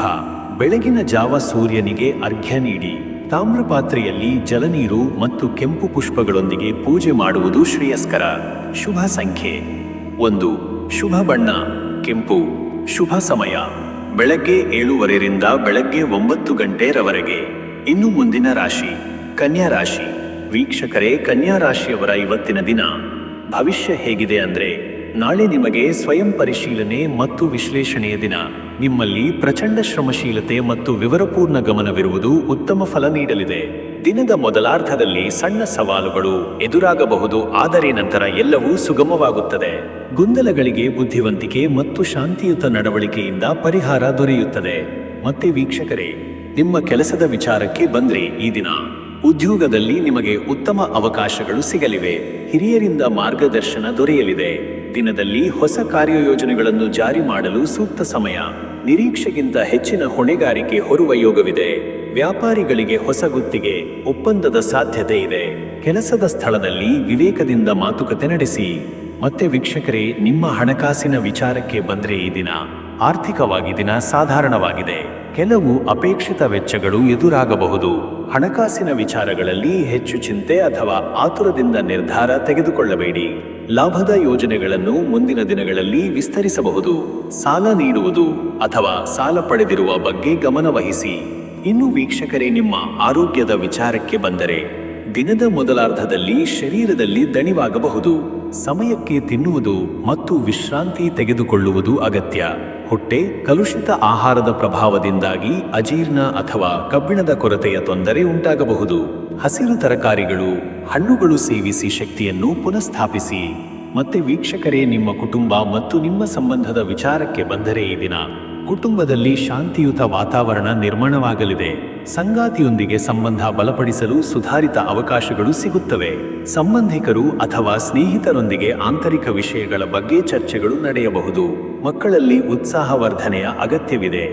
ಬೆಳಗಿನ ಜಾವ ಸೂರ್ಯನಿಗೆ ಅರ್ಘ್ಯ ನೀಡಿ. ತಾಮ್ರಪಾತ್ರೆಯಲ್ಲಿ ಜಲನೀರು ಮತ್ತು ಕೆಂಪು ಪುಷ್ಪಗಳೊಂದಿಗೆ ಪೂಜೆ ಮಾಡುವುದು ಶ್ರೇಯಸ್ಕರ. ಶುಭ ಸಂಖ್ಯೆ 1. ಶುಭ ಬಣ್ಣ ಕೆಂಪು. ಶುಭ ಸಮಯ ಬೆಳಗ್ಗೆ 7:15 ಬೆಳಗ್ಗೆ 9:00 ಇನ್ನು ಮುಂದಿನ ರಾಶಿ ಕನ್ಯಾ ರಾಶಿ. ವೀಕ್ಷಕರೇ, ಕನ್ಯಾ ರಾಶಿಯವರ ಇವತ್ತಿನ ದಿನ ಭವಿಷ್ಯ ಹೇಗಿದೆ ಅಂದ್ರೆ, ನಾಳೆ ನಿಮಗೆ ಸ್ವಯಂ ಪರಿಶೀಲನೆ ಮತ್ತು ವಿಶ್ಲೇಷಣೆಯ ದಿನ. ನಿಮ್ಮಲ್ಲಿ ಪ್ರಚಂಡ ಶ್ರಮಶೀಲತೆ ಮತ್ತು ವಿವರಪೂರ್ಣ ಗಮನವಿರುವುದು ಉತ್ತಮ ಫಲ ನೀಡಲಿದೆ. ದಿನದ ಮೊದಲಾರ್ಧದಲ್ಲಿ ಸಣ್ಣ ಸವಾಲುಗಳು ಎದುರಾಗಬಹುದು, ಆದರೆ ನಂತರ ಎಲ್ಲವೂ ಸುಗಮವಾಗುತ್ತದೆ. ಗೊಂದಲಗಳಿಗೆ ಬುದ್ಧಿವಂತಿಕೆ ಮತ್ತು ಶಾಂತಿಯುತ ನಡವಳಿಕೆಯಿಂದ ಪರಿಹಾರ ದೊರೆಯುತ್ತದೆ. ಮತ್ತೆ ವೀಕ್ಷಕರೇ, ನಿಮ್ಮ ಕೆಲಸದ ವಿಚಾರಕ್ಕೆ ಬಂದ್ರೆ ಈ ದಿನ ಉದ್ಯೋಗದಲ್ಲಿ ನಿಮಗೆ ಉತ್ತಮ ಅವಕಾಶಗಳು ಸಿಗಲಿವೆ. ಹಿರಿಯರಿಂದ ಮಾರ್ಗದರ್ಶನ ದೊರೆಯಲಿದೆ. ದಿನದಲ್ಲಿ ಹೊಸ ಕಾರ್ಯಯೋಜನೆಗಳನ್ನು ಜಾರಿ ಮಾಡಲು ಸೂಕ್ತ ಸಮಯ. ನಿರೀಕ್ಷೆಗಿಂತ ಹೆಚ್ಚಿನ ಹೊಣೆಗಾರಿಕೆ ಹೊರುವ ಯೋಗವಿದೆ. ವ್ಯಾಪಾರಿಗಳಿಗೆ ಹೊಸ ಗುತ್ತಿಗೆ, ಒಪ್ಪಂದದ ಸಾಧ್ಯತೆ ಇದೆ. ಕೆಲಸದ ಸ್ಥಳದಲ್ಲಿ ವಿವೇಕದಿಂದ ಮಾತುಕತೆ ನಡೆಸಿ. ಮತ್ತೆ ವೀಕ್ಷಕರೇ, ನಿಮ್ಮ ಹಣಕಾಸಿನ ವಿಚಾರಕ್ಕೆ ಬಂದ್ರೆ ಈ ದಿನ ಆರ್ಥಿಕವಾಗಿ ದಿನ ಸಾಧಾರಣವಾಗಿದೆ. ಕೆಲವು ಅಪೇಕ್ಷಿತ ವೆಚ್ಚಗಳು ಎದುರಾಗಬಹುದು. ಹಣಕಾಸಿನ ವಿಚಾರಗಳಲ್ಲಿ ಹೆಚ್ಚು ಚಿಂತೆ ಅಥವಾ ಆತುರದಿಂದ ನಿರ್ಧಾರ ತೆಗೆದುಕೊಳ್ಳಬೇಡಿ. ಲಾಭದ ಯೋಜನೆಗಳನ್ನು ಮುಂದಿನ ದಿನಗಳಲ್ಲಿ ವಿಸ್ತರಿಸಬಹುದು. ಸಾಲ ನೀಡುವುದು ಅಥವಾ ಸಾಲ ಪಡೆದಿರುವ ಬಗ್ಗೆ ಗಮನ ವಹಿಸಿ. ಇನ್ನು ವೀಕ್ಷಕರೇ, ನಿಮ್ಮ ಆರೋಗ್ಯದ ವಿಚಾರಕ್ಕೆ ಬಂದರೆ ದಿನದ ಮೊದಲಾರ್ಧದಲ್ಲಿ ಶರೀರದಲ್ಲಿ ದಣಿವಾಗಬಹುದು. ಸಮಯಕ್ಕೆ ತಿನ್ನುವುದು ಮತ್ತು ವಿಶ್ರಾಂತಿ ತೆಗೆದುಕೊಳ್ಳುವುದು ಅಗತ್ಯ. ಹೊಟ್ಟೆ ಕಲುಷಿತ ಆಹಾರದ ಪ್ರಭಾವದಿಂದಾಗಿ ಅಜೀರ್ಣ ಅಥವಾ ಕಬ್ಬಿಣದ ಕೊರತೆಯ ತೊಂದರೆ ಉಂಟಾಗಬಹುದು. ಹಸಿರು ತರಕಾರಿಗಳು, ಹಣ್ಣುಗಳು ಸೇವಿಸಿ ಶಕ್ತಿಯನ್ನು ಪುನಃಸ್ಥಾಪಿಸಿ. ಮತ್ತೆ ವೀಕ್ಷಕರೇ, ನಿಮ್ಮ ಕುಟುಂಬ ಮತ್ತು ನಿಮ್ಮ ಸಂಬಂಧದ ವಿಚಾರಕ್ಕೆ ಬಂದರೆ ಈ ದಿನ ಕುಟುಂಬದಲ್ಲಿ ಶಾಂತಿಯುತ ವಾತಾವರಣ ನಿರ್ಮಾಣವಾಗಲಿದೆ. ಸಂಗಾತಿಯೊಂದಿಗೆ ಸಂಬಂಧ ಬಲಪಡಿಸಲು ಸುಧಾರಿತ ಅವಕಾಶಗಳು ಸಿಗುತ್ತವೆ. ಸಂಬಂಧಿಕರು ಅಥವಾ ಸ್ನೇಹಿತರೊಂದಿಗೆ ಆಂತರಿಕ ವಿಷಯಗಳ ಬಗ್ಗೆ ಚರ್ಚೆಗಳು ನಡೆಯಬಹುದು. ಮಕ್ಕಳಲ್ಲಿ ಉತ್ಸಾಹವರ್ಧನೆಯ ಅಗತ್ಯವಿದೆ.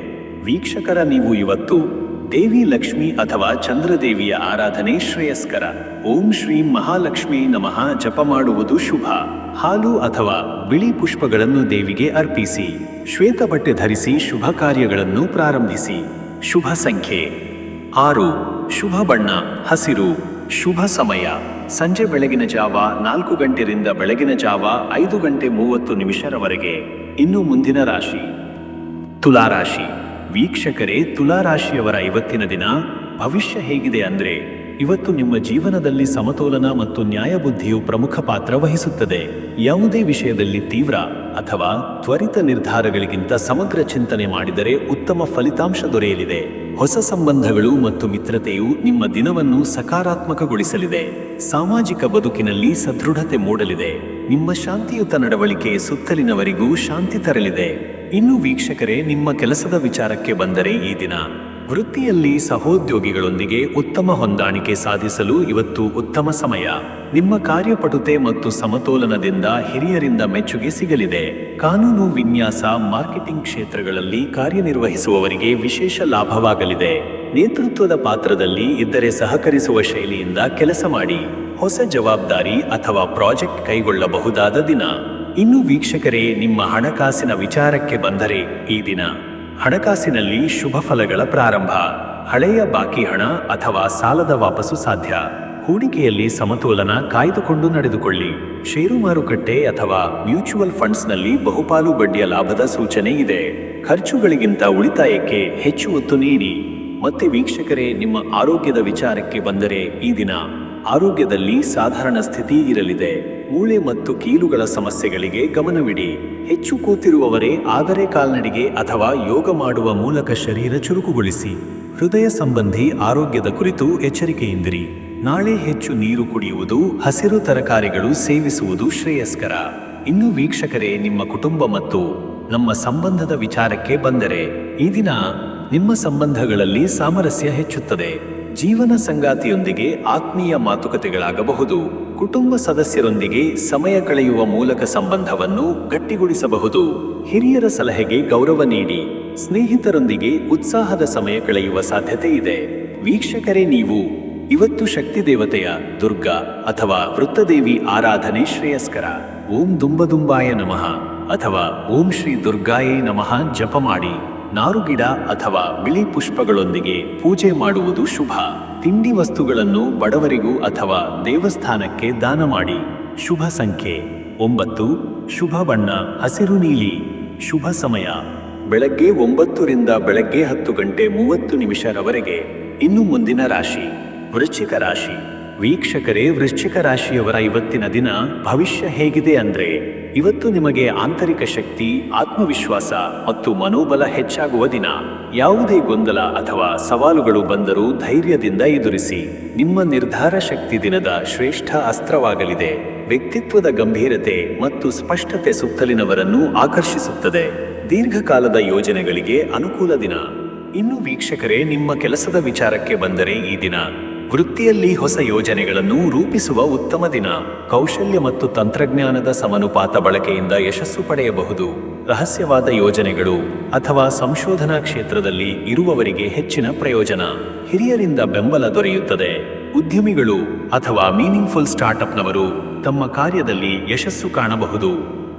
ವೀಕ್ಷಕರ, ನೀವು ಇವತ್ತು ದೇವಿ ಲಕ್ಷ್ಮಿ ಅಥವಾ ಚಂದ್ರದೇವಿಯ ಆರಾಧನೆ ಶ್ರೇಯಸ್ಕರ. ಓಂ ಶ್ರೀ ಮಹಾಲಕ್ಷ್ಮೀ ನಮಃ ಜಪ ಮಾಡುವುದು ಶುಭ. ಹಾಲು ಅಥವಾ ಬಿಳಿ ಪುಷ್ಪಗಳನ್ನು ದೇವಿಗೆ ಅರ್ಪಿಸಿ. ಶ್ವೇತ ಬಟ್ಟೆ ಧರಿಸಿ ಶುಭ ಕಾರ್ಯಗಳನ್ನು ಪ್ರಾರಂಭಿಸಿ. ಶುಭ ಸಂಖ್ಯೆ 6. ಶುಭ ಬಣ್ಣ ಹಸಿರು. ಶುಭ ಸಮಯ ಸಂಜೆ ಬೆಳಗಿನ ಜಾವ 4 ಗಂಟೆಯಿಂದ ಬೆಳಗಿನ ಜಾವ 5:30 ಇನ್ನು ಮುಂದಿನ ರಾಶಿ ತುಲಾರಾಶಿ. ವೀಕ್ಷಕರೇ, ತುಲಾರಾಶಿಯವರ ಇವತ್ತಿನ ದಿನ ಭವಿಷ್ಯ ಹೇಗಿದೆ ಅಂದ್ರೆ, ಇವತ್ತು ನಿಮ್ಮ ಜೀವನದಲ್ಲಿ ಸಮತೋಲನ ಮತ್ತು ನ್ಯಾಯಬುದ್ಧಿಯು ಪ್ರಮುಖ ಪಾತ್ರ ವಹಿಸುತ್ತದೆ. ಯಾವುದೇ ವಿಷಯದಲ್ಲಿ ತೀವ್ರ ಅಥವಾ ತ್ವರಿತ ನಿರ್ಧಾರಗಳಿಗಿಂತ ಸಮಗ್ರ ಚಿಂತನೆ ಮಾಡಿದರೆ ಉತ್ತಮ ಫಲಿತಾಂಶ ದೊರೆಯಲಿದೆ. ಹೊಸ ಸಂಬಂಧಗಳು ಮತ್ತು ಮಿತ್ರತೆಯು ನಿಮ್ಮ ದಿನವನ್ನು ಸಕಾರಾತ್ಮಕಗೊಳಿಸಲಿದೆ. ಸಾಮಾಜಿಕ ಬದುಕಿನಲ್ಲಿ ಸದೃಢತೆ ಮೂಡಲಿದೆ. ನಿಮ್ಮ ಶಾಂತಿಯುತ ನಡವಳಿಕೆ ಸುತ್ತಲಿನವರಿಗೂ ಶಾಂತಿ ತರಲಿದೆ. ಇನ್ನು ವೀಕ್ಷಕರೇ, ನಿಮ್ಮ ಕೆಲಸದ ವಿಚಾರಕ್ಕೆ ಬಂದರೆ ಈ ದಿನ ವೃತ್ತಿಯಲ್ಲಿ ಸಹೋದ್ಯೋಗಿಗಳೊಂದಿಗೆ ಉತ್ತಮ ಹೊಂದಾಣಿಕೆ ಸಾಧಿಸಲು ಇವತ್ತು ಉತ್ತಮ ಸಮಯ. ನಿಮ್ಮ ಕಾರ್ಯಪಟುತೆ ಮತ್ತು ಸಮತೋಲನದಿಂದ ಹಿರಿಯರಿಂದ ಮೆಚ್ಚುಗೆ ಸಿಗಲಿದೆ. ಕಾನೂನು, ವಿನ್ಯಾಸ, ಮಾರ್ಕೆಟಿಂಗ್ ಕ್ಷೇತ್ರಗಳಲ್ಲಿ ಕಾರ್ಯನಿರ್ವಹಿಸುವವರಿಗೆ ವಿಶೇಷ ಲಾಭವಾಗಲಿದೆ. ನೇತೃತ್ವದ ಪಾತ್ರದಲ್ಲಿ ಇದ್ದರೆ ಸಹಕರಿಸುವ ಶೈಲಿಯಿಂದ ಕೆಲಸ ಮಾಡಿ. ಹೊಸ ಜವಾಬ್ದಾರಿ ಅಥವಾ ಪ್ರಾಜೆಕ್ಟ್ ಕೈಗೊಳ್ಳಬಹುದಾದ ದಿನ. ಇನ್ನು ವೀಕ್ಷಕರೇ, ನಿಮ್ಮ ಹಣಕಾಸಿನ ವಿಚಾರಕ್ಕೆ ಬಂದರೆ ಈ ದಿನ ಹಣಕಾಸಿನಲ್ಲಿ ಶುಭ ಫಲಗಳ ಪ್ರಾರಂಭ. ಹಳೆಯ ಬಾಕಿ ಹಣ ಅಥವಾ ಸಾಲದ ವಾಪಸ್ಸು ಸಾಧ್ಯ. ಹೂಡಿಕೆಯಲ್ಲಿ ಸಮತೋಲನ ಕಾಯ್ದುಕೊಂಡು ನಡೆದುಕೊಳ್ಳಿ. ಷೇರು ಮಾರುಕಟ್ಟೆ ಅಥವಾ ಮ್ಯೂಚುವಲ್ ಫಂಡ್ಸ್ನಲ್ಲಿ ಬಹುಪಾಲು ಬಡ್ಡಿಯ ಲಾಭದ ಸೂಚನೆ ಇದೆ. ಖರ್ಚುಗಳಿಗಿಂತ ಉಳಿತಾಯಕ್ಕೆ ಹೆಚ್ಚು ಒತ್ತು ನೀಡಿ. ಮತ್ತೆ ವೀಕ್ಷಕರೇ, ನಿಮ್ಮ ಆರೋಗ್ಯದ ವಿಚಾರಕ್ಕೆ ಬಂದರೆ ಈ ದಿನ ಆರೋಗ್ಯದಲ್ಲಿ ಸಾಧಾರಣ ಸ್ಥಿತಿ ಇರಲಿದೆ. ಮೂಳೆ ಮತ್ತು ಕೀಲುಗಳ ಸಮಸ್ಯೆಗಳಿಗೆ ಗಮನವಿಡಿ. ಹೆಚ್ಚು ಕೂತಿರುವವರೇ ಆದರೆ ಕಾಲ್ನಡಿಗೆ ಅಥವಾ ಯೋಗ ಮಾಡುವ ಮೂಲಕ ಶರೀರ ಚುರುಕುಗೊಳಿಸಿ. ಹೃದಯ ಸಂಬಂಧಿ ಆರೋಗ್ಯದ ಕುರಿತು ಎಚ್ಚರಿಕೆಯಿಂದಿರಿ. ನಾಳೆ ಹೆಚ್ಚು ನೀರು ಕುಡಿಯುವುದು, ಹಸಿರು ತರಕಾರಿಗಳು ಸೇವಿಸುವುದು ಶ್ರೇಯಸ್ಕರ. ಇನ್ನು ವೀಕ್ಷಕರೇ, ನಿಮ್ಮ ಕುಟುಂಬ ಮತ್ತು ನಮ್ಮ ಸಂಬಂಧದ ವಿಚಾರಕ್ಕೆ ಬಂದರೆ ಈ ದಿನ ನಿಮ್ಮ ಸಂಬಂಧಗಳಲ್ಲಿ ಸಾಮರಸ್ಯ ಹೆಚ್ಚುತ್ತದೆ. ಜೀವನ ಸಂಗಾತಿಯೊಂದಿಗೆ ಆತ್ಮೀಯ ಮಾತುಕತೆಗಳಾಗಬಹುದು. ಕುಟುಂಬ ಸದಸ್ಯರೊಂದಿಗೆ ಸಮಯ ಕಳೆಯುವ ಮೂಲಕ ಸಂಬಂಧವನ್ನು ಗಟ್ಟಿಗೊಳಿಸಬಹುದು. ಹಿರಿಯರ ಸಲಹೆಗೆ ಗೌರವ ನೀಡಿ. ಸ್ನೇಹಿತರೊಂದಿಗೆ ಉತ್ಸಾಹದ ಸಮಯ ಕಳೆಯುವ ಸಾಧ್ಯತೆ ಇದೆ. ವೀಕ್ಷಕರೇ, ನೀವು ಇವತ್ತು ಶಕ್ತಿ ದೇವತೆಯ ದುರ್ಗಾ ಅಥವಾ ವೃತ್ತದೇವಿ ಆರಾಧನೆ ಶ್ರೇಯಸ್ಕರ. ಓಂ ದುಂಬದುಂಬಾಯ ನಮಃ ಅಥವಾ ಓಂ ಶ್ರೀ ದುರ್ಗಾಯೇ ನಮಃ ಜಪ ಮಾಡಿ. ನಾರುಗಿಡ ಅಥವಾ ಬಿಳಿ ಪುಷ್ಪಗಳೊಂದಿಗೆ ಪೂಜೆ ಮಾಡುವುದು ಶುಭ. ತಿಂಡಿ ವಸ್ತುಗಳನ್ನು ಬಡವರಿಗೂ ಅಥವಾ ದೇವಸ್ಥಾನಕ್ಕೆ ದಾನ ಮಾಡಿ. ಶುಭ ಸಂಖ್ಯೆ 9. ಶುಭ ಬಣ್ಣ ಹಸಿರು ನೀಲಿ. ಶುಭ ಸಮಯ ಬೆಳಗ್ಗೆ 9 ರಿಂದ ಬೆಳಗ್ಗೆ 10:30 ಇನ್ನು ಮುಂದಿನ ರಾಶಿ ವೃಶ್ಚಿಕ ರಾಶಿ. ವೀಕ್ಷಕರೇ, ವೃಶ್ಚಿಕ ರಾಶಿಯವರ ಇವತ್ತಿನ ದಿನ ಭವಿಷ್ಯ ಹೇಗಿದೆ ಅಂದ್ರೆ, ಇವತ್ತು ನಿಮಗೆ ಆಂತರಿಕ ಶಕ್ತಿ, ಆತ್ಮವಿಶ್ವಾಸ ಮತ್ತು ಮನೋಬಲ ಹೆಚ್ಚಾಗುವ ದಿನ. ಯಾವುದೇ ಗೊಂದಲ ಅಥವಾ ಸವಾಲುಗಳು ಬಂದರೂ ಧೈರ್ಯದಿಂದ ಎದುರಿಸಿ. ನಿಮ್ಮ ನಿರ್ಧಾರ ಶಕ್ತಿ ದಿನದ ಶ್ರೇಷ್ಠ ಅಸ್ತ್ರವಾಗಲಿದೆ. ವ್ಯಕ್ತಿತ್ವದ ಗಂಭೀರತೆ ಮತ್ತು ಸ್ಪಷ್ಟತೆ ಸುತ್ತಲಿನವರನ್ನು ಆಕರ್ಷಿಸುತ್ತದೆ. ದೀರ್ಘಕಾಲದ ಯೋಜನೆಗಳಿಗೆ ಅನುಕೂಲ ದಿನ. ಇನ್ನು ವೀಕ್ಷಕರೇ, ನಿಮ್ಮ ಕೆಲಸದ ವಿಚಾರಕ್ಕೆ ಬಂದರೆ ಈ ದಿನ ವೃತ್ತಿಯಲ್ಲಿ ಹೊಸ ಯೋಜನೆಗಳನ್ನು ರೂಪಿಸುವ ಉತ್ತಮ ದಿನ. ಕೌಶಲ್ಯ ಮತ್ತು ತಂತ್ರಜ್ಞಾನದ ಸಮನುಪಾತ ಬಳಕೆಯಿಂದ ಯಶಸ್ಸು ಪಡೆಯಬಹುದು. ರಹಸ್ಯವಾದ ಯೋಜನೆಗಳು ಅಥವಾ ಸಂಶೋಧನಾ ಕ್ಷೇತ್ರದಲ್ಲಿ ಇರುವವರಿಗೆ ಹೆಚ್ಚಿನ ಪ್ರಯೋಜನ. ಹಿರಿಯರಿಂದ ಬೆಂಬಲ ದೊರೆಯುತ್ತದೆ. ಉದ್ಯಮಿಗಳು ಅಥವಾ ಮೀನಿಂಗ್ಫುಲ್ ಸ್ಟಾರ್ಟ್ಅಪ್ನವರು ತಮ್ಮ ಕಾರ್ಯದಲ್ಲಿ ಯಶಸ್ಸು ಕಾಣಬಹುದು.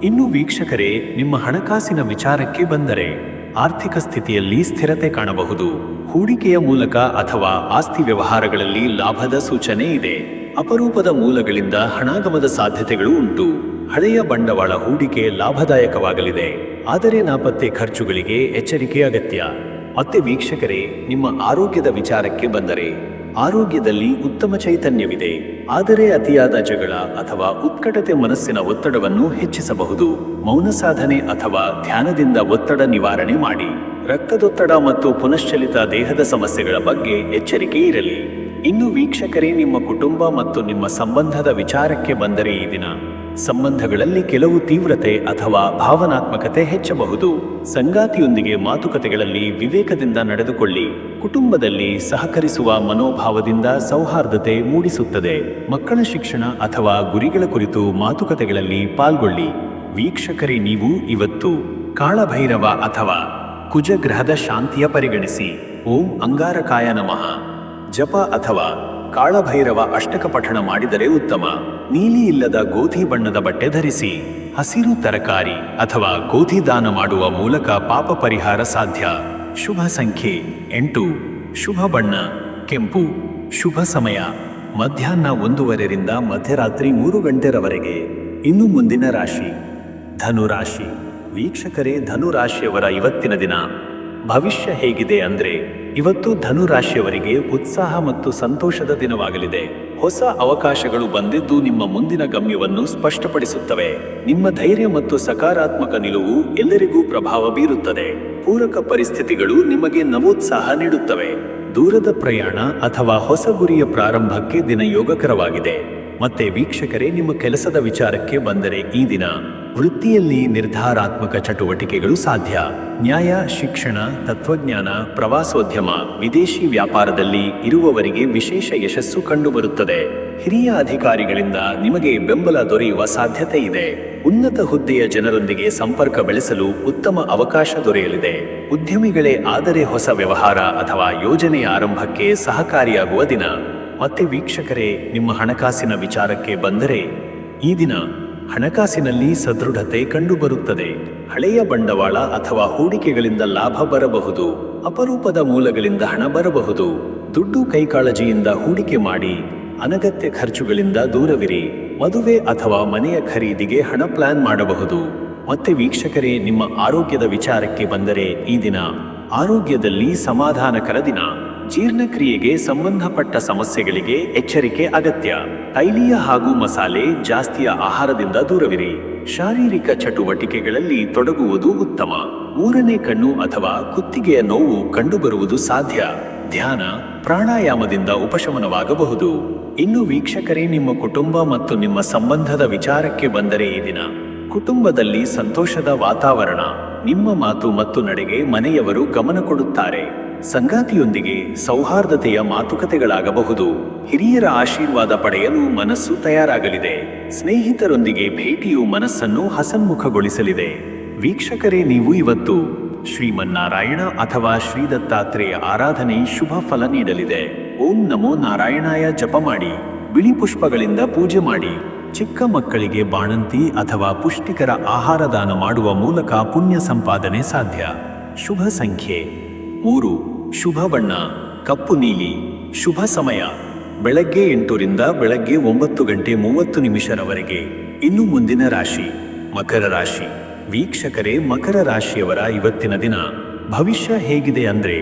ಇನ್ನು ವೀಕ್ಷಕರೇ, ನಿಮ್ಮ ಹಣಕಾಸಿನ ವಿಚಾರಕ್ಕೆ ಬಂದರೆ ಆರ್ಥಿಕ ಸ್ಥಿತಿಯಲ್ಲಿ ಸ್ಥಿರತೆ ಕಾಣಬಹುದು. ಹೂಡಿಕೆಯ ಮೂಲಕ ಅಥವಾ ಆಸ್ತಿ ವ್ಯವಹಾರಗಳಲ್ಲಿ ಲಾಭದ ಸೂಚನೆ ಇದೆ. ಅಪರೂಪದ ಮೂಲಗಳಿಂದ ಹಣಾಗಮದ ಸಾಧ್ಯತೆಗಳು ಉಂಟು. ಹಳೆಯ ಬಂಡವಾಳ ಹೂಡಿಕೆ ಲಾಭದಾಯಕವಾಗಲಿದೆ, ಆದರೆ ನಾಪತ್ತೆ ಖರ್ಚುಗಳಿಗೆ ಎಚ್ಚರಿಕೆ ಅಗತ್ಯ. ಮತ್ತೆ ವೀಕ್ಷಕರೇ, ನಿಮ್ಮ ಆರೋಗ್ಯದ ವಿಚಾರಕ್ಕೆ ಬಂದರೆ ಆರೋಗ್ಯದಲ್ಲಿ ಉತ್ತಮ ಚೈತನ್ಯವಿದೆ, ಆದರೆ ಅತಿಯಾದ ಜಗಳ ಅಥವಾ ಉತ್ಕಟತೆ ಮನಸ್ಸಿನ ಒತ್ತಡವನ್ನು ಹೆಚ್ಚಿಸಬಹುದು. ಮೌನ ಸಾಧನೆ ಅಥವಾ ಧ್ಯಾನದಿಂದ ಒತ್ತಡ ನಿವಾರಣೆ ಮಾಡಿ. ರಕ್ತದೊತ್ತಡ ಮತ್ತು ಪುನಶ್ಚಲಿತ ದೇಹದ ಸಮಸ್ಯೆಗಳ ಬಗ್ಗೆ ಎಚ್ಚರಿಕೆ ಇರಲಿ. ಇನ್ನು ವೀಕ್ಷಕರೇ, ನಿಮ್ಮ ಕುಟುಂಬ ಮತ್ತು ನಿಮ್ಮ ಸಂಬಂಧದ ವಿಚಾರಕ್ಕೆ ಬಂದರೆ ಈ ದಿನ ಸಂಬಂಧಗಳಲ್ಲಿ ಕೆಲವು ತೀವ್ರತೆ ಅಥವಾ ಭಾವನಾತ್ಮಕತೆ ಹೆಚ್ಚಬಹುದು. ಸಂಗಾತಿಯೊಂದಿಗೆ ಮಾತುಕತೆಗಳಲ್ಲಿ ವಿವೇಕದಿಂದ ನಡೆದುಕೊಳ್ಳಿ. ಕುಟುಂಬದಲ್ಲಿ ಸಹಕರಿಸುವ ಮನೋಭಾವದಿಂದ ಸೌಹಾರ್ದತೆ ಮೂಡಿಸುತ್ತದೆ. ಮಕ್ಕಳ ಶಿಕ್ಷಣ ಅಥವಾ ಗುರಿಗಳ ಕುರಿತು ಮಾತುಕತೆಗಳಲ್ಲಿ ಪಾಲ್ಗೊಳ್ಳಿ. ವೀಕ್ಷಕರೇ, ನೀವು ಇವತ್ತು ಕಾಳಭೈರವ ಅಥವಾ ಕುಜಗ್ರಹದ ಶಾಂತಿಯ ಪರಿಗಣಿಸಿ. ಓಂ ಅಂಗಾರಕಾಯ ನಮಃ ಜಪ ಅಥವಾ ಕಾಳಭೈರವ ಅಷ್ಟಕ ಪಠಣ ಮಾಡಿದರೆ ಉತ್ತಮ. ನೀಲಿ ಇಲ್ಲದ ಗೋಧಿ ಬಣ್ಣದ ಬಟ್ಟೆ ಧರಿಸಿ. ಹಸಿರು ತರಕಾರಿ ಅಥವಾ ಗೋಧಿ ದಾನ ಮಾಡುವ ಮೂಲಕ ಪಾಪ ಪರಿಹಾರ ಸಾಧ್ಯ. ಶುಭ ಸಂಖ್ಯೆ 8. ಶುಭ ಬಣ್ಣ ಕೆಂಪು. ಶುಭ ಸಮಯ ಮಧ್ಯಾಹ್ನ 1:30ರಿಂದ ಮಧ್ಯರಾತ್ರಿ 3 ಗಂಟೆರವರೆಗೆ. ಇನ್ನು ಮುಂದಿನ ರಾಶಿ ಧನು ರಾಶಿ. ವೀಕ್ಷಕರೇ, ಧನು ರಾಶಿಯವರ ಇವತ್ತಿನ ದಿನ ಭವಿಷ್ಯ ಹೇಗಿದೆ ಅಂದ್ರೆ, ಇವತ್ತು ಧನು ರಾಶಿಯವರಿಗೆ ಉತ್ಸಾಹ ಮತ್ತು ಸಂತೋಷದ ದಿನವಾಗಲಿದೆ. ಹೊಸ ಅವಕಾಶಗಳು ಬಂದಿದ್ದು ನಿಮ್ಮ ಮುಂದಿನ ಗಮ್ಯವನ್ನು ಸ್ಪಷ್ಟಪಡಿಸುತ್ತವೆ. ನಿಮ್ಮ ಧೈರ್ಯ ಮತ್ತು ಸಕಾರಾತ್ಮಕ ನಿಲುವು ಎಲ್ಲರಿಗೂ ಪ್ರಭಾವ ಬೀರುತ್ತದೆ. ಪೂರಕ ಪರಿಸ್ಥಿತಿಗಳು ನಿಮಗೆ ನವೋತ್ಸಾಹ ನೀಡುತ್ತವೆ. ದೂರದ ಪ್ರಯಾಣ ಅಥವಾ ಹೊಸ ಗುರಿಯ ಪ್ರಾರಂಭಕ್ಕೆ ದಿನ ಯೋಗಕರವಾಗಿದೆ. ಮತ್ತೆ ವೀಕ್ಷಕರೇ, ನಿಮ್ಮ ಕೆಲಸದ ವಿಚಾರಕ್ಕೆ ಬಂದರೆ ಈ ದಿನ ವೃತ್ತಿಯಲ್ಲಿ ನಿರ್ಧಾರಾತ್ಮಕ ಚಟುವಟಿಕೆಗಳು ಸಾಧ್ಯ. ನ್ಯಾಯ, ಶಿಕ್ಷಣ, ತತ್ವಜ್ಞಾನ, ಪ್ರವಾಸೋದ್ಯಮ, ವಿದೇಶಿ ವ್ಯಾಪಾರದಲ್ಲಿ ಇರುವವರಿಗೆ ವಿಶೇಷ ಯಶಸ್ಸು ಕಂಡುಬರುತ್ತದೆ. ಹಿರಿಯ ಅಧಿಕಾರಿಗಳಿಂದ ನಿಮಗೆ ಬೆಂಬಲ ದೊರೆಯುವ ಸಾಧ್ಯತೆ ಇದೆ. ಉನ್ನತ ಹುದ್ದೆಯ ಜನರೊಂದಿಗೆ ಸಂಪರ್ಕ ಬೆಳೆಸಲು ಉತ್ತಮ ಅವಕಾಶ ದೊರೆಯಲಿದೆ. ಉದ್ಯಮಿಗಳೇ ಆದರೆ ಹೊಸ ವ್ಯವಹಾರ ಅಥವಾ ಯೋಜನೆಯ ಆರಂಭಕ್ಕೆ ಸಹಕಾರಿಯಾಗುವ ದಿನ. ಮತ್ತೆ ವೀಕ್ಷಕರೇ, ನಿಮ್ಮ ಹಣಕಾಸಿನ ವಿಚಾರಕ್ಕೆ ಬಂದರೆ ಈ ದಿನ ಹಣಕಾಸಿನಲ್ಲಿ ಸದೃಢತೆ ಕಂಡುಬರುತ್ತದೆ. ಹಳೆಯ ಬಂಡವಾಳ ಅಥವಾ ಹೂಡಿಕೆಗಳಿಂದ ಲಾಭ ಬರಬಹುದು. ಅಪರೂಪದ ಮೂಲಗಳಿಂದ ಹಣ ಬರಬಹುದು. ದುಡ್ಡು ಕೈಕಾಳಜಿಯಿಂದ ಹೂಡಿಕೆ ಮಾಡಿ. ಅನಗತ್ಯ ಖರ್ಚುಗಳಿಂದ ದೂರವಿರಿ. ಮದುವೆ ಅಥವಾ ಮನೆಯ ಖರೀದಿಗೆ ಹಣ ಪ್ಲಾನ್ ಮಾಡಬಹುದು. ಮತ್ತೆ ವೀಕ್ಷಕರೇ, ನಿಮ್ಮ ಆರೋಗ್ಯದ ವಿಚಾರಕ್ಕೆ ಬಂದರೆ ಈ ದಿನ ಆರೋಗ್ಯದಲ್ಲಿ ಸಮಾಧಾನಕರ ದಿನ. ಜೀರ್ಣಕ್ರಿಯೆಗೆ ಸಂಬಂಧಪಟ್ಟ ಸಮಸ್ಯೆಗಳಿಗೆ ಎಚ್ಚರಿಕೆ ಅಗತ್ಯ. ತೈಲೀಯ ಹಾಗೂ ಮಸಾಲೆ ಜಾಸ್ತಿಯ ಆಹಾರದಿಂದ ದೂರವಿರಿ. ಶಾರೀರಿಕ ಚಟುವಟಿಕೆಗಳಲ್ಲಿ ತೊಡಗುವುದು ಉತ್ತಮ. ಮೂರನೇ ಕಣ್ಣು ಅಥವಾ ಕುತ್ತಿಗೆಯ ನೋವು ಕಂಡುಬರುವುದು ಸಾಧ್ಯ. ಧ್ಯಾನ, ಪ್ರಾಣಾಯಾಮದಿಂದ ಉಪಶಮನವಾಗಬಹುದು. ಇನ್ನು ವೀಕ್ಷಕರೇ, ನಿಮ್ಮ ಕುಟುಂಬ ಮತ್ತು ನಿಮ್ಮ ಸಂಬಂಧದ ವಿಚಾರಕ್ಕೆ ಬಂದರೆ ಈ ದಿನ ಕುಟುಂಬದಲ್ಲಿ ಸಂತೋಷದ ವಾತಾವರಣ. ನಿಮ್ಮ ಮಾತು ಮತ್ತು ನಡೆಗೆ ಮನೆಯವರು ಗಮನ ಕೊಡುತ್ತಾರೆ. ಸಂಗಾತಿಯೊಂದಿಗೆ ಸೌಹಾರ್ದತೆಯ ಮಾತುಕತೆಗಳಾಗಬಹುದು. ಹಿರಿಯರ ಆಶೀರ್ವಾದ ಪಡೆಯಲು ಮನಸ್ಸು ತಯಾರಾಗಲಿದೆ. ಸ್ನೇಹಿತರೊಂದಿಗೆ ಭೇಟಿಯು ಮನಸ್ಸನ್ನು ಹಸನ್ಮುಖಗೊಳಿಸಲಿದೆ. ವೀಕ್ಷಕರೇ, ನೀವು ಇವತ್ತು ಶ್ರೀಮನ್ನಾರಾಯಣ ಅಥವಾ ಶ್ರೀ ದತ್ತಾತ್ರೇಯ ಆರಾಧನೆ ಶುಭ ಫಲ ನೀಡಲಿದೆ. ಓಂ ನಮೋ ನಾರಾಯಣಾಯ ಜಪ ಮಾಡಿ. ಬಿಳಿ ಪುಷ್ಪಗಳಿಂದ ಪೂಜೆ ಮಾಡಿ. ಚಿಕ್ಕ ಮಕ್ಕಳಿಗೆ ಬಾಣಂತಿ ಅಥವಾ ಪುಷ್ಟಿಕರ ಆಹಾರ ದಾನ ಮಾಡುವ ಮೂಲಕ ಪುಣ್ಯ ಸಂಪಾದನೆ ಸಾಧ್ಯ. ಶುಭ ಸಂಖ್ಯೆ 3. ಶುಭ ಬಣ್ಣ ಕಪ್ಪು ನೀಲಿ. ಶುಭ ಸಮಯ ಬೆಳಗ್ಗೆ 8ರಿಂದ ಬೆಳಗ್ಗೆ 9:30 ಇನ್ನು ಮುಂದಿನ ರಾಶಿ ಮಕರ ರಾಶಿ. ವೀಕ್ಷಕರೇ, ಮಕರ ರಾಶಿಯವರ ಇವತ್ತಿನ ದಿನ ಭವಿಷ್ಯ ಹೇಗಿದೆ ಅಂದ್ರೆ,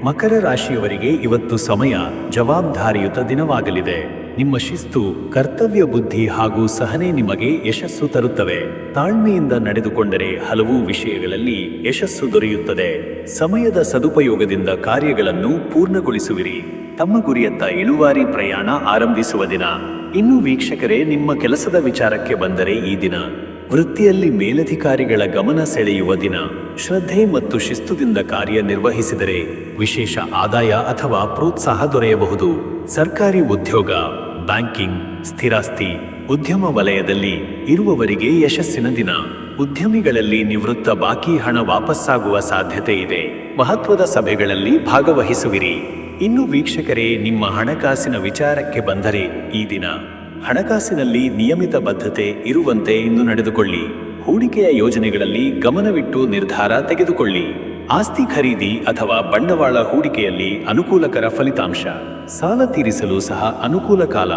ಮಕರ ರಾಶಿಯವರಿಗೆ ಇವತ್ತು ಸಮಯ ಜವಾಬ್ದಾರಿಯುತ ದಿನವಾಗಲಿದೆ. ನಿಮ್ಮ ಶಿಸ್ತು, ಕರ್ತವ್ಯ ಬುದ್ಧಿ ಹಾಗೂ ಸಹನೆ ನಿಮಗೆ ಯಶಸ್ಸು ತರುತ್ತವೆ. ತಾಳ್ಮೆಯಿಂದ ನಡೆದುಕೊಂಡರೆ ಹಲವು ವಿಷಯಗಳಲ್ಲಿ ಯಶಸ್ಸು ದೊರೆಯುತ್ತದೆ. ಸಮಯದ ಸದುಪಯೋಗದಿಂದ ಕಾರ್ಯಗಳನ್ನು ಪೂರ್ಣಗೊಳಿಸುವಿರಿ. ತಮ್ಮ ಗುರಿಯತ್ತ ಇಳುವಾರಿ ಪ್ರಯಾಣ ಆರಂಭಿಸುವ ದಿನ. ಇನ್ನು ವೀಕ್ಷಕರೇ, ನಿಮ್ಮ ಕೆಲಸದ ವಿಚಾರಕ್ಕೆ ಬಂದರೆ ಈ ದಿನ ವೃತ್ತಿಯಲ್ಲಿ ಮೇಲಧಿಕಾರಿಗಳ ಗಮನ ಸೆಳೆಯುವ ದಿನ. ಶ್ರದ್ಧೆ ಮತ್ತು ಶಿಸ್ತುದಿಂದ ಕಾರ್ಯನಿರ್ವಹಿಸಿದರೆ ವಿಶೇಷ ಆದಾಯ ಅಥವಾ ಪ್ರೋತ್ಸಾಹ ದೊರೆಯಬಹುದು. ಸರ್ಕಾರಿ ಉದ್ಯೋಗ, ಬ್ಯಾಂಕಿಂಗ್, ಸ್ಥಿರಾಸ್ತಿ, ಉದ್ಯಮ ವಲಯದಲ್ಲಿ ಇರುವವರಿಗೆ ಯಶಸ್ಸಿನ ದಿನ. ಉದ್ಯಮಿಗಳಲ್ಲಿ ನಿವೃತ್ತ ಬಾಕಿ ಹಣ ವಾಪಸ್ಸಾಗುವ ಸಾಧ್ಯತೆ ಇದೆ. ಮಹತ್ವದ ಸಭೆಗಳಲ್ಲಿ ಭಾಗವಹಿಸುವಿರಿ. ಇನ್ನು ವೀಕ್ಷಕರೇ, ನಿಮ್ಮ ಹಣಕಾಸಿನ ವಿಚಾರಕ್ಕೆ ಬಂದರೆ ಈ ದಿನ ಹಣಕಾಸಿನಲ್ಲಿ ನಿಯಮಿತ ಬದ್ಧತೆ ಇರುವಂತೆ ಇಂದು ನಡೆದುಕೊಳ್ಳಿ. ಹೂಡಿಕೆಯ ಯೋಜನೆಗಳಲ್ಲಿ ಗಮನವಿಟ್ಟು ನಿರ್ಧಾರ ತೆಗೆದುಕೊಳ್ಳಿ. ಆಸ್ತಿ ಖರೀದಿ ಅಥವಾ ಬಂಡವಾಳ ಹೂಡಿಕೆಯಲ್ಲಿ ಅನುಕೂಲಕರ ಫಲಿತಾಂಶ. ಸಾಲ ತೀರಿಸಲು ಸಹ ಅನುಕೂಲ ಕಾಲ.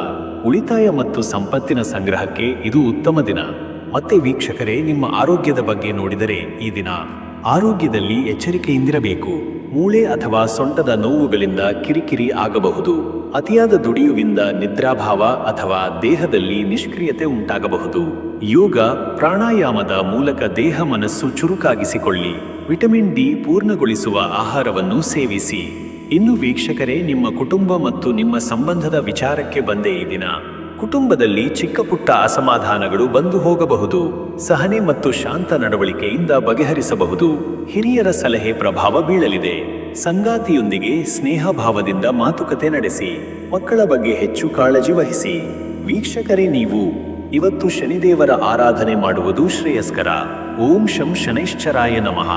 ಉಳಿತಾಯ ಮತ್ತು ಸಂಪತ್ತಿನ ಸಂಗ್ರಹಕ್ಕೆ ಇದು ಉತ್ತಮ ದಿನ. ಮತ್ತೆ ವೀಕ್ಷಕರೇ, ನಿಮ್ಮ ಆರೋಗ್ಯದ ಬಗ್ಗೆ ನೋಡಿದರೆ ಈ ದಿನ ಆರೋಗ್ಯದಲ್ಲಿ ಎಚ್ಚರಿಕೆಯಿಂದಿರಬೇಕು. ಮೂಳೆ ಅಥವಾ ಸೊಂಟದ ನೋವುಗಳಿಂದ ಕಿರಿಕಿರಿ ಆಗಬಹುದು. ಅತಿಯಾದ ದುಡಿಯುವಿಂದ ನಿದ್ರಾಭಾವ ಅಥವಾ ದೇಹದಲ್ಲಿ ನಿಷ್ಕ್ರಿಯತೆ ಉಂಟಾಗಬಹುದು. ಯೋಗ, ಪ್ರಾಣಾಯಾಮದ ಮೂಲಕ ದೇಹ ಮನಸ್ಸು ಚುರುಕಾಗಿಸಿಕೊಳ್ಳಿ. ವಿಟಮಿನ್ ಡಿ ಪೂರ್ಣಗೊಳಿಸುವ ಆಹಾರವನ್ನು ಸೇವಿಸಿ. ಇನ್ನು ವೀಕ್ಷಕರೇ, ನಿಮ್ಮ ಕುಟುಂಬ ಮತ್ತು ನಿಮ್ಮ ಸಂಬಂಧದ ವಿಚಾರಕ್ಕೆ ಬಂದೇ ಈ ದಿನ ಕುಟುಂಬದಲ್ಲಿ ಚಿಕ್ಕ ಪುಟ್ಟ ಅಸಮಾಧಾನಗಳು ಬಂದು ಹೋಗಬಹುದು. ಸಹನೆ ಮತ್ತು ಶಾಂತ ನಡವಳಿಕೆಯಿಂದ ಬಗೆಹರಿಸಬಹುದು. ಹಿರಿಯರ ಸಲಹೆ ಪ್ರಭಾವ ಬೀಳಲಿದೆ. ಸಂಗಾತಿಯೊಂದಿಗೆ ಸ್ನೇಹ ಭಾವದಿಂದ ಮಾತುಕತೆ ನಡೆಸಿ. ಮಕ್ಕಳ ಬಗ್ಗೆ ಹೆಚ್ಚು ಕಾಳಜಿ ವಹಿಸಿ. ವೀಕ್ಷಕರೇ, ನೀವು ಇವತ್ತು ಶನಿದೇವರ ಆರಾಧನೆ ಮಾಡುವುದು ಶ್ರೇಯಸ್ಕರ. ಓಂ ಶಂ ಶನೈಶ್ಚರಾಯ ನಮಃ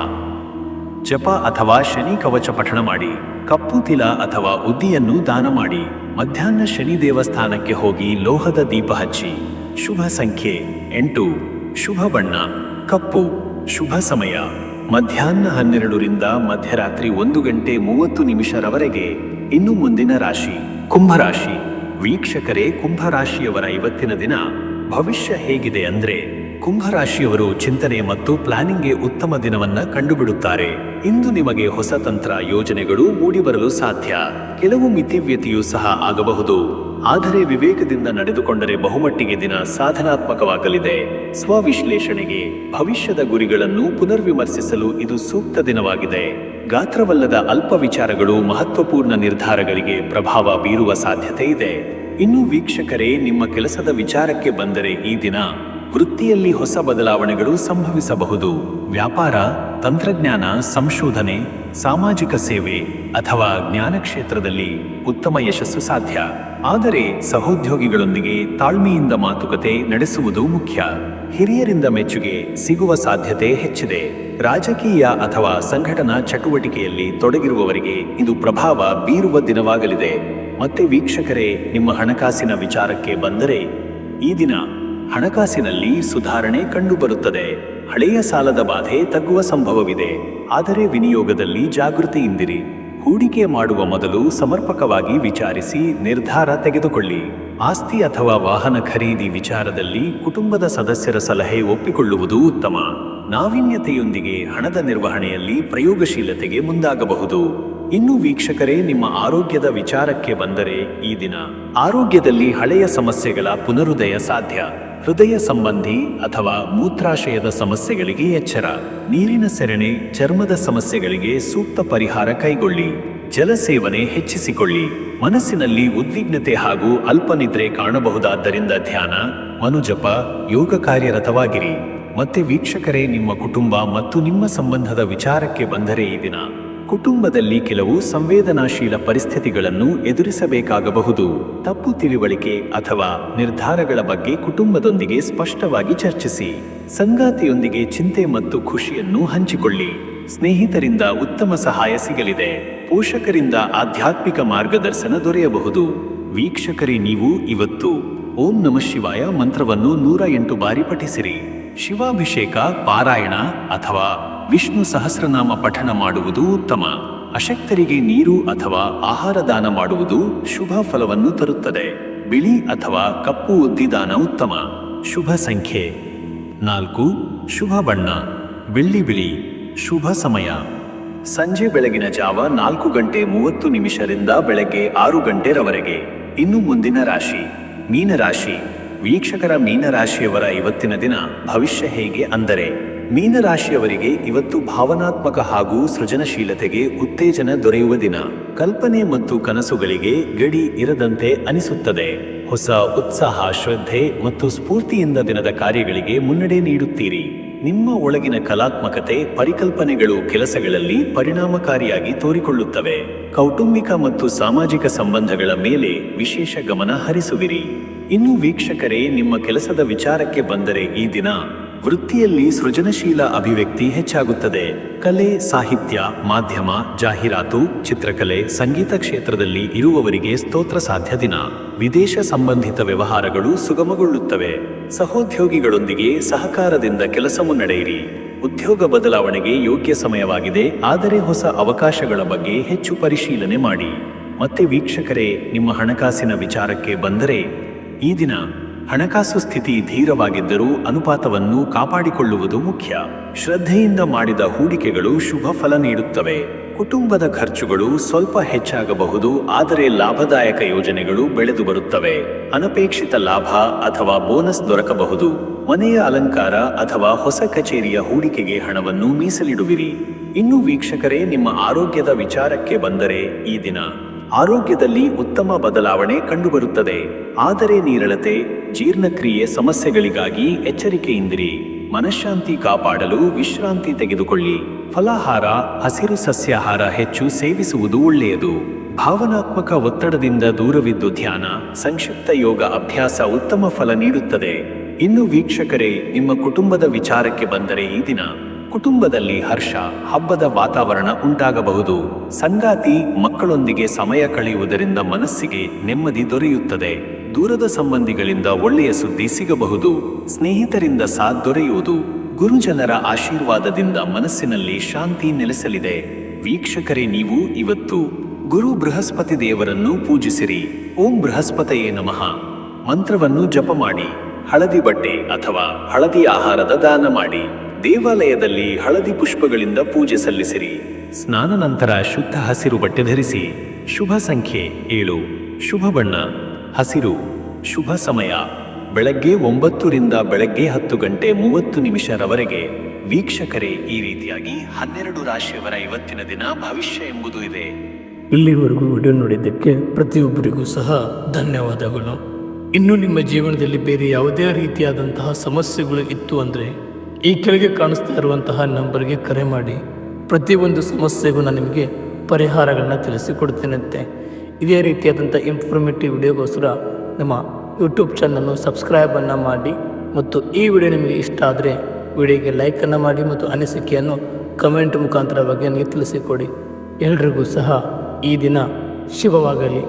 ಜಪ ಅಥವಾ ಶನಿ ಕವಚ ಪಠಣ ಮಾಡಿ. ಕಪ್ಪು ತಿಲ ಅಥವಾ ಉದ್ದಿಯನ್ನು ದಾನ ಮಾಡಿ. ಮಧ್ಯಾಹ್ನ ಶನಿ ದೇವಸ್ಥಾನಕ್ಕೆ ಹೋಗಿ ಲೋಹದ ದೀಪ ಹಚ್ಚಿ. ಶುಭ ಸಂಖ್ಯೆ 8. ಶುಭ ಬಣ್ಣ ಕಪ್ಪು. ಶುಭ ಸಮಯ ಮಧ್ಯಾಹ್ನ 12 ರಿಂದ ಮಧ್ಯರಾತ್ರಿ 1:30 ಇನ್ನು ಮುಂದಿನ ರಾಶಿ ಕುಂಭರಾಶಿ. ವೀಕ್ಷಕರೇ, ಕುಂಭರಾಶಿಯವರ ಇವತ್ತಿನ ದಿನ ಭವಿಷ್ಯ ಹೇಗಿದೆ ಅಂದ್ರೆ, ಕುಂಭರಾಶಿಯವರು ಚಿಂತನೆ ಮತ್ತು ಪ್ಲಾನಿಂಗ್ಗೆ ಉತ್ತಮ ದಿನವನ್ನ ಕಂಡುಬಿಡುತ್ತಾರೆ. ಇಂದು ನಿಮಗೆ ಹೊಸ ತಂತ್ರ ಯೋಜನೆಗಳು ಮೂಡಿಬರಲು ಸಾಧ್ಯ. ಕೆಲವು ಮಿತಿವ್ಯತೆಯೂ ಸಹ ಆಗಬಹುದು. ಆದರೆ ವಿವೇಕದಿಂದ ನಡೆದುಕೊಂಡರೆ ಬಹುಮಟ್ಟಿಗೆ ದಿನ ಸಾಧನಾತ್ಮಕವಾಗಲಿದೆ. ಸ್ವವಿಶ್ಲೇಷಣೆಗೆ, ಭವಿಷ್ಯದ ಗುರಿಗಳನ್ನು ಪುನರ್ವಿಮರ್ಶಿಸಲು ಇದು ಸೂಕ್ತ ದಿನವಾಗಿದೆ. ಗಾತ್ರವಲ್ಲದ ಅಲ್ಪ ವಿಚಾರಗಳು ಮಹತ್ವಪೂರ್ಣ ನಿರ್ಧಾರಗಳಿಗೆ ಪ್ರಭಾವ ಬೀರುವ ಸಾಧ್ಯತೆ ಇದೆ. ಇನ್ನು ವೀಕ್ಷಕರೇ, ನಿಮ್ಮ ಕೆಲಸದ ವಿಚಾರಕ್ಕೆ ಬಂದರೆ ಈ ದಿನ ವೃತ್ತಿಯಲ್ಲಿ ಹೊಸ ಬದಲಾವಣೆಗಳು ಸಂಭವಿಸಬಹುದು. ವ್ಯಾಪಾರ, ತಂತ್ರಜ್ಞಾನ, ಸಂಶೋಧನೆ, ಸಾಮಾಜಿಕ ಸೇವೆ ಅಥವಾ ಜ್ಞಾನ ಕ್ಷೇತ್ರದಲ್ಲಿ ಉತ್ತಮ ಯಶಸ್ಸು ಸಾಧ್ಯ. ಆದರೆ ಸಹೋದ್ಯೋಗಿಗಳೊಂದಿಗೆ ತಾಳ್ಮೆಯಿಂದ ಮಾತುಕತೆ ನಡೆಸುವುದು ಮುಖ್ಯ. ಹಿರಿಯರಿಂದ ಮೆಚ್ಚುಗೆ ಸಿಗುವ ಸಾಧ್ಯತೆ ಹೆಚ್ಚಿದೆ. ರಾಜಕೀಯ ಅಥವಾ ಸಂಘಟನಾ ಚಟುವಟಿಕೆಯಲ್ಲಿ ತೊಡಗಿರುವವರಿಗೆ ಇದು ಪ್ರಭಾವ ಬೀರುವ ದಿನವಾಗಲಿದೆ. ಮತ್ತೆ ವೀಕ್ಷಕರೇ, ನಿಮ್ಮ ಹಣಕಾಸಿನ ವಿಚಾರಕ್ಕೆ ಬಂದರೆ ಈ ದಿನ ಹಣಕಾಸಿನಲ್ಲಿ ಸುಧಾರಣೆ ಕಂಡುಬರುತ್ತದೆ. ಹಳೆಯ ಸಾಲದ ಬಾಧೆ ತಗ್ಗುವ ಸಂಭವವಿದೆ. ಆದರೆ ವಿನಿಯೋಗದಲ್ಲಿ ಜಾಗೃತಿಯಿಂದಿರಿ. ಹೂಡಿಕೆ ಮಾಡುವ ಮೊದಲು ಸಮರ್ಪಕವಾಗಿ ವಿಚಾರಿಸಿ ನಿರ್ಧಾರ ತೆಗೆದುಕೊಳ್ಳಿ. ಆಸ್ತಿ ಅಥವಾ ವಾಹನ ಖರೀದಿ ವಿಚಾರದಲ್ಲಿ ಕುಟುಂಬದ ಸದಸ್ಯರ ಸಲಹೆ ಒಪ್ಪಿಕೊಳ್ಳುವುದು ಉತ್ತಮ. ನಾವೀನ್ಯತೆಯೊಂದಿಗೆ ಹಣದ ನಿರ್ವಹಣೆಯಲ್ಲಿ ಪ್ರಯೋಗಶೀಲತೆಗೆ ಮುಂದಾಗಬಹುದು. ಇನ್ನು ವೀಕ್ಷಕರೇ, ನಿಮ್ಮ ಆರೋಗ್ಯದ ವಿಚಾರಕ್ಕೆ ಬಂದರೆ ಈ ದಿನ ಆರೋಗ್ಯದಲ್ಲಿ ಹಳೆಯ ಸಮಸ್ಯೆಗಳ ಪುನರುದಯ ಸಾಧ್ಯ. ಹೃದಯ ಸಂಬಂಧಿ ಅಥವಾ ಮೂತ್ರಾಶಯದ ಸಮಸ್ಯೆಗಳಿಗೆ ಎಚ್ಚರ. ನೀರಿನ ಸೆರಣೆ, ಚರ್ಮದ ಸಮಸ್ಯೆಗಳಿಗೆ ಸೂಕ್ತ ಪರಿಹಾರ ಕೈಗೊಳ್ಳಿ. ಜಲಸೇವನೆ ಹೆಚ್ಚಿಸಿಕೊಳ್ಳಿ. ಮನಸ್ಸಿನಲ್ಲಿ ಉದ್ವಿಗ್ನತೆ ಹಾಗೂ ಅಲ್ಪನಿದ್ರೆ ಕಾಣಬಹುದಾದ್ದರಿಂದ ಧ್ಯಾನ, ಮನುಜಪ, ಯೋಗ ಕಾರ್ಯರತವಾಗಿರಿ. ಮತ್ತೆ ವೀಕ್ಷಕರೇ, ನಿಮ್ಮ ಕುಟುಂಬ ಮತ್ತು ನಿಮ್ಮ ಸಂಬಂಧದ ವಿಚಾರಕ್ಕೆ ಬಂದರೆ ಈ ದಿನ ಕುಟುಂಬದಲ್ಲಿ ಕೆಲವು ಸಂವೇದನಾಶೀಲ ಪರಿಸ್ಥಿತಿಗಳನ್ನು ಎದುರಿಸಬೇಕಾಗಬಹುದು. ತಪ್ಪು ತಿಳಿವಳಿಕೆ ಅಥವಾ ನಿರ್ಧಾರಗಳ ಬಗ್ಗೆ ಕುಟುಂಬದೊಂದಿಗೆ ಸ್ಪಷ್ಟವಾಗಿ ಚರ್ಚಿಸಿ. ಸಂಗಾತಿಯೊಂದಿಗೆ ಚಿಂತೆ ಮತ್ತು ಖುಷಿಯನ್ನು ಹಂಚಿಕೊಳ್ಳಿ. ಸ್ನೇಹಿತರಿಂದ ಉತ್ತಮ ಸಹಾಯ ಸಿಗಲಿದೆ. ಪೋಷಕರಿಂದ ಆಧ್ಯಾತ್ಮಿಕ ಮಾರ್ಗದರ್ಶನ ದೊರೆಯಬಹುದು. ವೀಕ್ಷಕರೇ, ನೀವು ಇವತ್ತು ಓಂ ನಮಃ ಶಿವಾಯ ಮಂತ್ರವನ್ನು 108 ಬಾರಿ ಪಠಿಸಿರಿ. ಶಿವಾಭಿಷೇಕ, ಪಾರಾಯಣ ಅಥವಾ ವಿಷ್ಣು ಸಹಸ್ರನಾಮ ಪಠಣ ಮಾಡುವುದು ಉತ್ತಮ. ಅಶಕ್ತರಿಗೆ ನೀರು ಅಥವಾ ಆಹಾರ ದಾನ ಮಾಡುವುದು ಶುಭ ಫಲವನ್ನು ತರುತ್ತದೆ. ಬಿಳಿ ಅಥವಾ ಕಪ್ಪು ಉದ್ದಿ ದಾನ ಉತ್ತಮ. ಶುಭ ಸಂಖ್ಯೆ 4. ಶುಭ ಬಣ್ಣ ಬೆಳ್ಳಿ ಬಿಳಿ. ಶುಭ ಸಮಯ ಸಂಜೆ ಬೆಳಗಿನ ಜಾವ 4:30 ರಿಂದ ಬೆಳಗ್ಗೆ 6 ಇನ್ನು ಮುಂದಿನ ರಾಶಿ ಮೀನರಾಶಿ. ವೀಕ್ಷಕರ, ಮೀನರಾಶಿಯವರ ಇವತ್ತಿನ ದಿನ ಭವಿಷ್ಯ ಹೇಗೆ ಅಂದರೆ, ಮೀನರಾಶಿಯವರಿಗೆ ಇವತ್ತು ಭಾವನಾತ್ಮಕ ಹಾಗೂ ಸೃಜನಶೀಲತೆಗೆ ಉತ್ತೇಜನ ದೊರೆಯುವ ದಿನ. ಕಲ್ಪನೆ ಮತ್ತು ಕನಸುಗಳಿಗೆ ಗಡಿ ಇರದಂತೆ ಅನಿಸುತ್ತದೆ. ಹೊಸ ಉತ್ಸಾಹ, ಶ್ರದ್ಧೆ ಮತ್ತು ಸ್ಫೂರ್ತಿಯಿಂದ ದಿನದ ಕಾರ್ಯಗಳಿಗೆ ಮುನ್ನಡೆ ನೀಡುತ್ತೀರಿ. ನಿಮ್ಮ ಒಳಗಿನ ಕಲಾತ್ಮಕತೆ, ಪರಿಕಲ್ಪನೆಗಳು ಕೆಲಸಗಳಲ್ಲಿ ಪರಿಣಾಮಕಾರಿಯಾಗಿ ತೋರಿಕೊಳ್ಳುತ್ತವೆ. ಕೌಟುಂಬಿಕ ಮತ್ತು ಸಾಮಾಜಿಕ ಸಂಬಂಧಗಳ ಮೇಲೆ ವಿಶೇಷ ಗಮನ ಹರಿಸುವಿರಿ. ಇನ್ನು ವೀಕ್ಷಕರೇ, ನಿಮ್ಮ ಕೆಲಸದ ವಿಚಾರಕ್ಕೆ ಬಂದರೆ ಈ ದಿನ ವೃತ್ತಿಯಲ್ಲಿ ಸೃಜನಶೀಲ ಅಭಿವ್ಯಕ್ತಿ ಹೆಚ್ಚಾಗುತ್ತದೆ. ಕಲೆ, ಸಾಹಿತ್ಯ, ಮಾಧ್ಯಮ, ಜಾಹೀರಾತು, ಚಿತ್ರಕಲೆ, ಸಂಗೀತ ಕ್ಷೇತ್ರದಲ್ಲಿ ಇರುವವರಿಗೆ ಸ್ತೋತ್ರ ಸಾಧ್ಯ ದಿನ. ವಿದೇಶ ಸಂಬಂಧಿತ ವ್ಯವಹಾರಗಳು ಸುಗಮಗೊಳ್ಳುತ್ತವೆ. ಸಹೋದ್ಯೋಗಿಗಳೊಂದಿಗೆ ಸಹಕಾರದಿಂದ ಕೆಲಸ ಮುನ್ನಡೆಯಿರಿ. ಉದ್ಯೋಗ ಬದಲಾವಣೆಗೆ ಯೋಗ್ಯ ಸಮಯವಾಗಿದೆ, ಆದರೆ ಹೊಸ ಅವಕಾಶಗಳ ಬಗ್ಗೆ ಹೆಚ್ಚು ಪರಿಶೀಲನೆ ಮಾಡಿ. ಮತ್ತೆ ವೀಕ್ಷಕರೇ, ನಿಮ್ಮ ಹಣಕಾಸಿನ ವಿಚಾರಕ್ಕೆ ಬಂದರೆ ಈ ದಿನ ಹಣಕಾಸು ಸ್ಥಿತಿ ಧೀರವಾಗಿದ್ದರೂ ಅನುಪಾತವನ್ನು ಕಾಪಾಡಿಕೊಳ್ಳುವುದು ಮುಖ್ಯ. ಶ್ರದ್ಧೆಯಿಂದ ಮಾಡಿದ ಹೂಡಿಕೆಗಳು ಶುಭ ಫಲ ನೀಡುತ್ತವೆ. ಕುಟುಂಬದ ಖರ್ಚುಗಳು ಸ್ವಲ್ಪ ಹೆಚ್ಚಾಗಬಹುದು, ಆದರೆ ಲಾಭದಾಯಕ ಯೋಜನೆಗಳು ಬೆಳೆದು ಬರುತ್ತವೆ. ಅನಪೇಕ್ಷಿತ ಲಾಭ ಅಥವಾ ಬೋನಸ್ ದೊರಕಬಹುದು. ಮನೆಯ ಅಲಂಕಾರ ಅಥವಾ ಹೊಸ ಕಚೇರಿಯ ಹೂಡಿಕೆಗೆ ಹಣವನ್ನು ಮೀಸಲಿಡುವಿರಿ. ಇನ್ನು ವೀಕ್ಷಕರೇ, ನಿಮ್ಮ ಆರೋಗ್ಯದ ವಿಚಾರಕ್ಕೆ ಬಂದರೆ ಈ ದಿನ ಆರೋಗ್ಯದಲ್ಲಿ ಉತ್ತಮ ಬದಲಾವಣೆ ಕಂಡುಬರುತ್ತದೆ. ಆದರೆ ನೀರಳತೆ, ಜೀರ್ಣಕ್ರಿಯೆ ಸಮಸ್ಯೆಗಳಿಗಾಗಿ ಎಚ್ಚರಿಕೆಯಿಂದಿರಿ. ಮನಃಶಾಂತಿ ಕಾಪಾಡಲು ವಿಶ್ರಾಂತಿ ತೆಗೆದುಕೊಳ್ಳಿ. ಫಲಾಹಾರ, ಹಸಿರು ಸಸ್ಯಾಹಾರ ಹೆಚ್ಚು ಸೇವಿಸುವುದು ಒಳ್ಳೆಯದು. ಭಾವನಾತ್ಮಕ ಒತ್ತಡದಿಂದ ದೂರವಿದ್ದು ಧ್ಯಾನ, ಸಂಕ್ಷಿಪ್ತ ಯೋಗ ಅಭ್ಯಾಸ ಉತ್ತಮ ಫಲ ನೀಡುತ್ತದೆ. ಇನ್ನು ವೀಕ್ಷಕರೇ, ನಿಮ್ಮ ಕುಟುಂಬದ ವಿಚಾರಕ್ಕೆ ಬಂದರೆ ಈ ದಿನ ಕುಟುಂಬದಲ್ಲಿ ಹರ್ಷ, ಹಬ್ಬದ ವಾತಾವರಣ ಉಂಟಾಗಬಹುದು. ಸಂಗಾತಿ, ಮಕ್ಕಳೊಂದಿಗೆ ಸಮಯ ಕಳೆಯುವುದರಿಂದ ಮನಸ್ಸಿಗೆ ನೆಮ್ಮದಿ ದೊರೆಯುತ್ತದೆ. ದೂರದ ಸಂಬಂಧಿಗಳಿಂದ ಒಳ್ಳೆಯ ಸುದ್ದಿ ಸಿಗಬಹುದು. ಸ್ನೇಹಿತರಿಂದ ಸಾಥ್ ದೊರೆಯುವುದು. ಗುರುಜನರ ಆಶೀರ್ವಾದದಿಂದ ಮನಸ್ಸಿನಲ್ಲಿ ಶಾಂತಿ ನೆಲೆಸಲಿದೆ. ವೀಕ್ಷಕರೇ, ನೀವು ಇವತ್ತು ಗುರು ಬೃಹಸ್ಪತಿ ದೇವರನ್ನು ಪೂಜಿಸಿರಿ. ಓಂ ಬೃಹಸ್ಪತಯೇ ನಮಃ ಮಂತ್ರವನ್ನು ಜಪ ಮಾಡಿ. ಹಳದಿ ಬಟ್ಟೆ ಅಥವಾ ಹಳದಿ ಆಹಾರದ ದಾನ ಮಾಡಿ. ದೇವಾಲಯದಲ್ಲಿ ಹಳದಿ ಪುಷ್ಪಗಳಿಂದ ಪೂಜೆ ಸಲ್ಲಿಸಿರಿ. ಸ್ನಾನ ನಂತರ ಶುದ್ಧ ಹಸಿರು ಬಟ್ಟೆ ಧರಿಸಿ. ಶುಭ ಸಂಖ್ಯೆ 7. ಶುಭ ಬಣ್ಣ ಹಸಿರು. ಶುಭ ಸಮಯ ಬೆಳಗ್ಗೆ 9 ರಿಂದ ಬೆಳಗ್ಗೆ 10 ಗಂಟೆ 30 ನಿಮಿಷರವರೆಗೆ. ವೀಕ್ಷಕರೇ, ಈ ರೀತಿಯಾಗಿ 12 ರಾಶಿಯವರ ಇವತ್ತಿನ ದಿನ ಭವಿಷ್ಯ ಎಂಬುದು ಇದೆ. ಇಲ್ಲಿವರೆಗೂ ವಿಡಿಯೋ ನೋಡಿದ್ದಕ್ಕೆ ಪ್ರತಿಯೊಬ್ಬರಿಗೂ ಸಹ ಧನ್ಯವಾದಗಳು. ಇನ್ನು ನಿಮ್ಮ ಜೀವನದಲ್ಲಿ ಬೇರೆ ಯಾವುದೇ ರೀತಿಯಾದಂತಹ ಸಮಸ್ಯೆಗಳು ಇತ್ತು ಅಂದರೆ ಈ ಕೆಳಗೆ ಕಾಣಿಸ್ತಾ ಇರುವಂತಹ ನಂಬರ್ಗೆ ಕರೆ ಮಾಡಿ. ಪ್ರತಿಯೊಂದು ಸಮಸ್ಯೆಗೂ ನಾನು ನಿಮಗೆ ಪರಿಹಾರಗಳನ್ನ ತಿಳಿಸಿಕೊಡ್ತೇನಂತೆ. ಇದೇ ರೀತಿಯಾದಂಥ ಇನ್ಫಾರ್ಮೇಟಿವ್ ವಿಡಿಯೋಗೋಸ್ಕರ ನಮ್ಮ ಯೂಟ್ಯೂಬ್ ಚಾನಲನ್ನು ಸಬ್ಸ್ಕ್ರೈಬನ್ನು ಮಾಡಿ. ಮತ್ತು ಈ ವಿಡಿಯೋ ನಿಮಗೆ ಇಷ್ಟ ಆದರೆ ವಿಡಿಯೋಗೆ ಲೈಕನ್ನು ಮಾಡಿ ಮತ್ತು ಅನಿಸಿಕೆಯನ್ನು ಕಮೆಂಟ್ ಮುಖಾಂತರವಾಗಿ ನನಗೆ ತಿಳಿಸಿಕೊಡಿ. ಎಲ್ರಿಗೂ ಸಹ ಈ ದಿನ ಶುಭವಾಗಲಿ.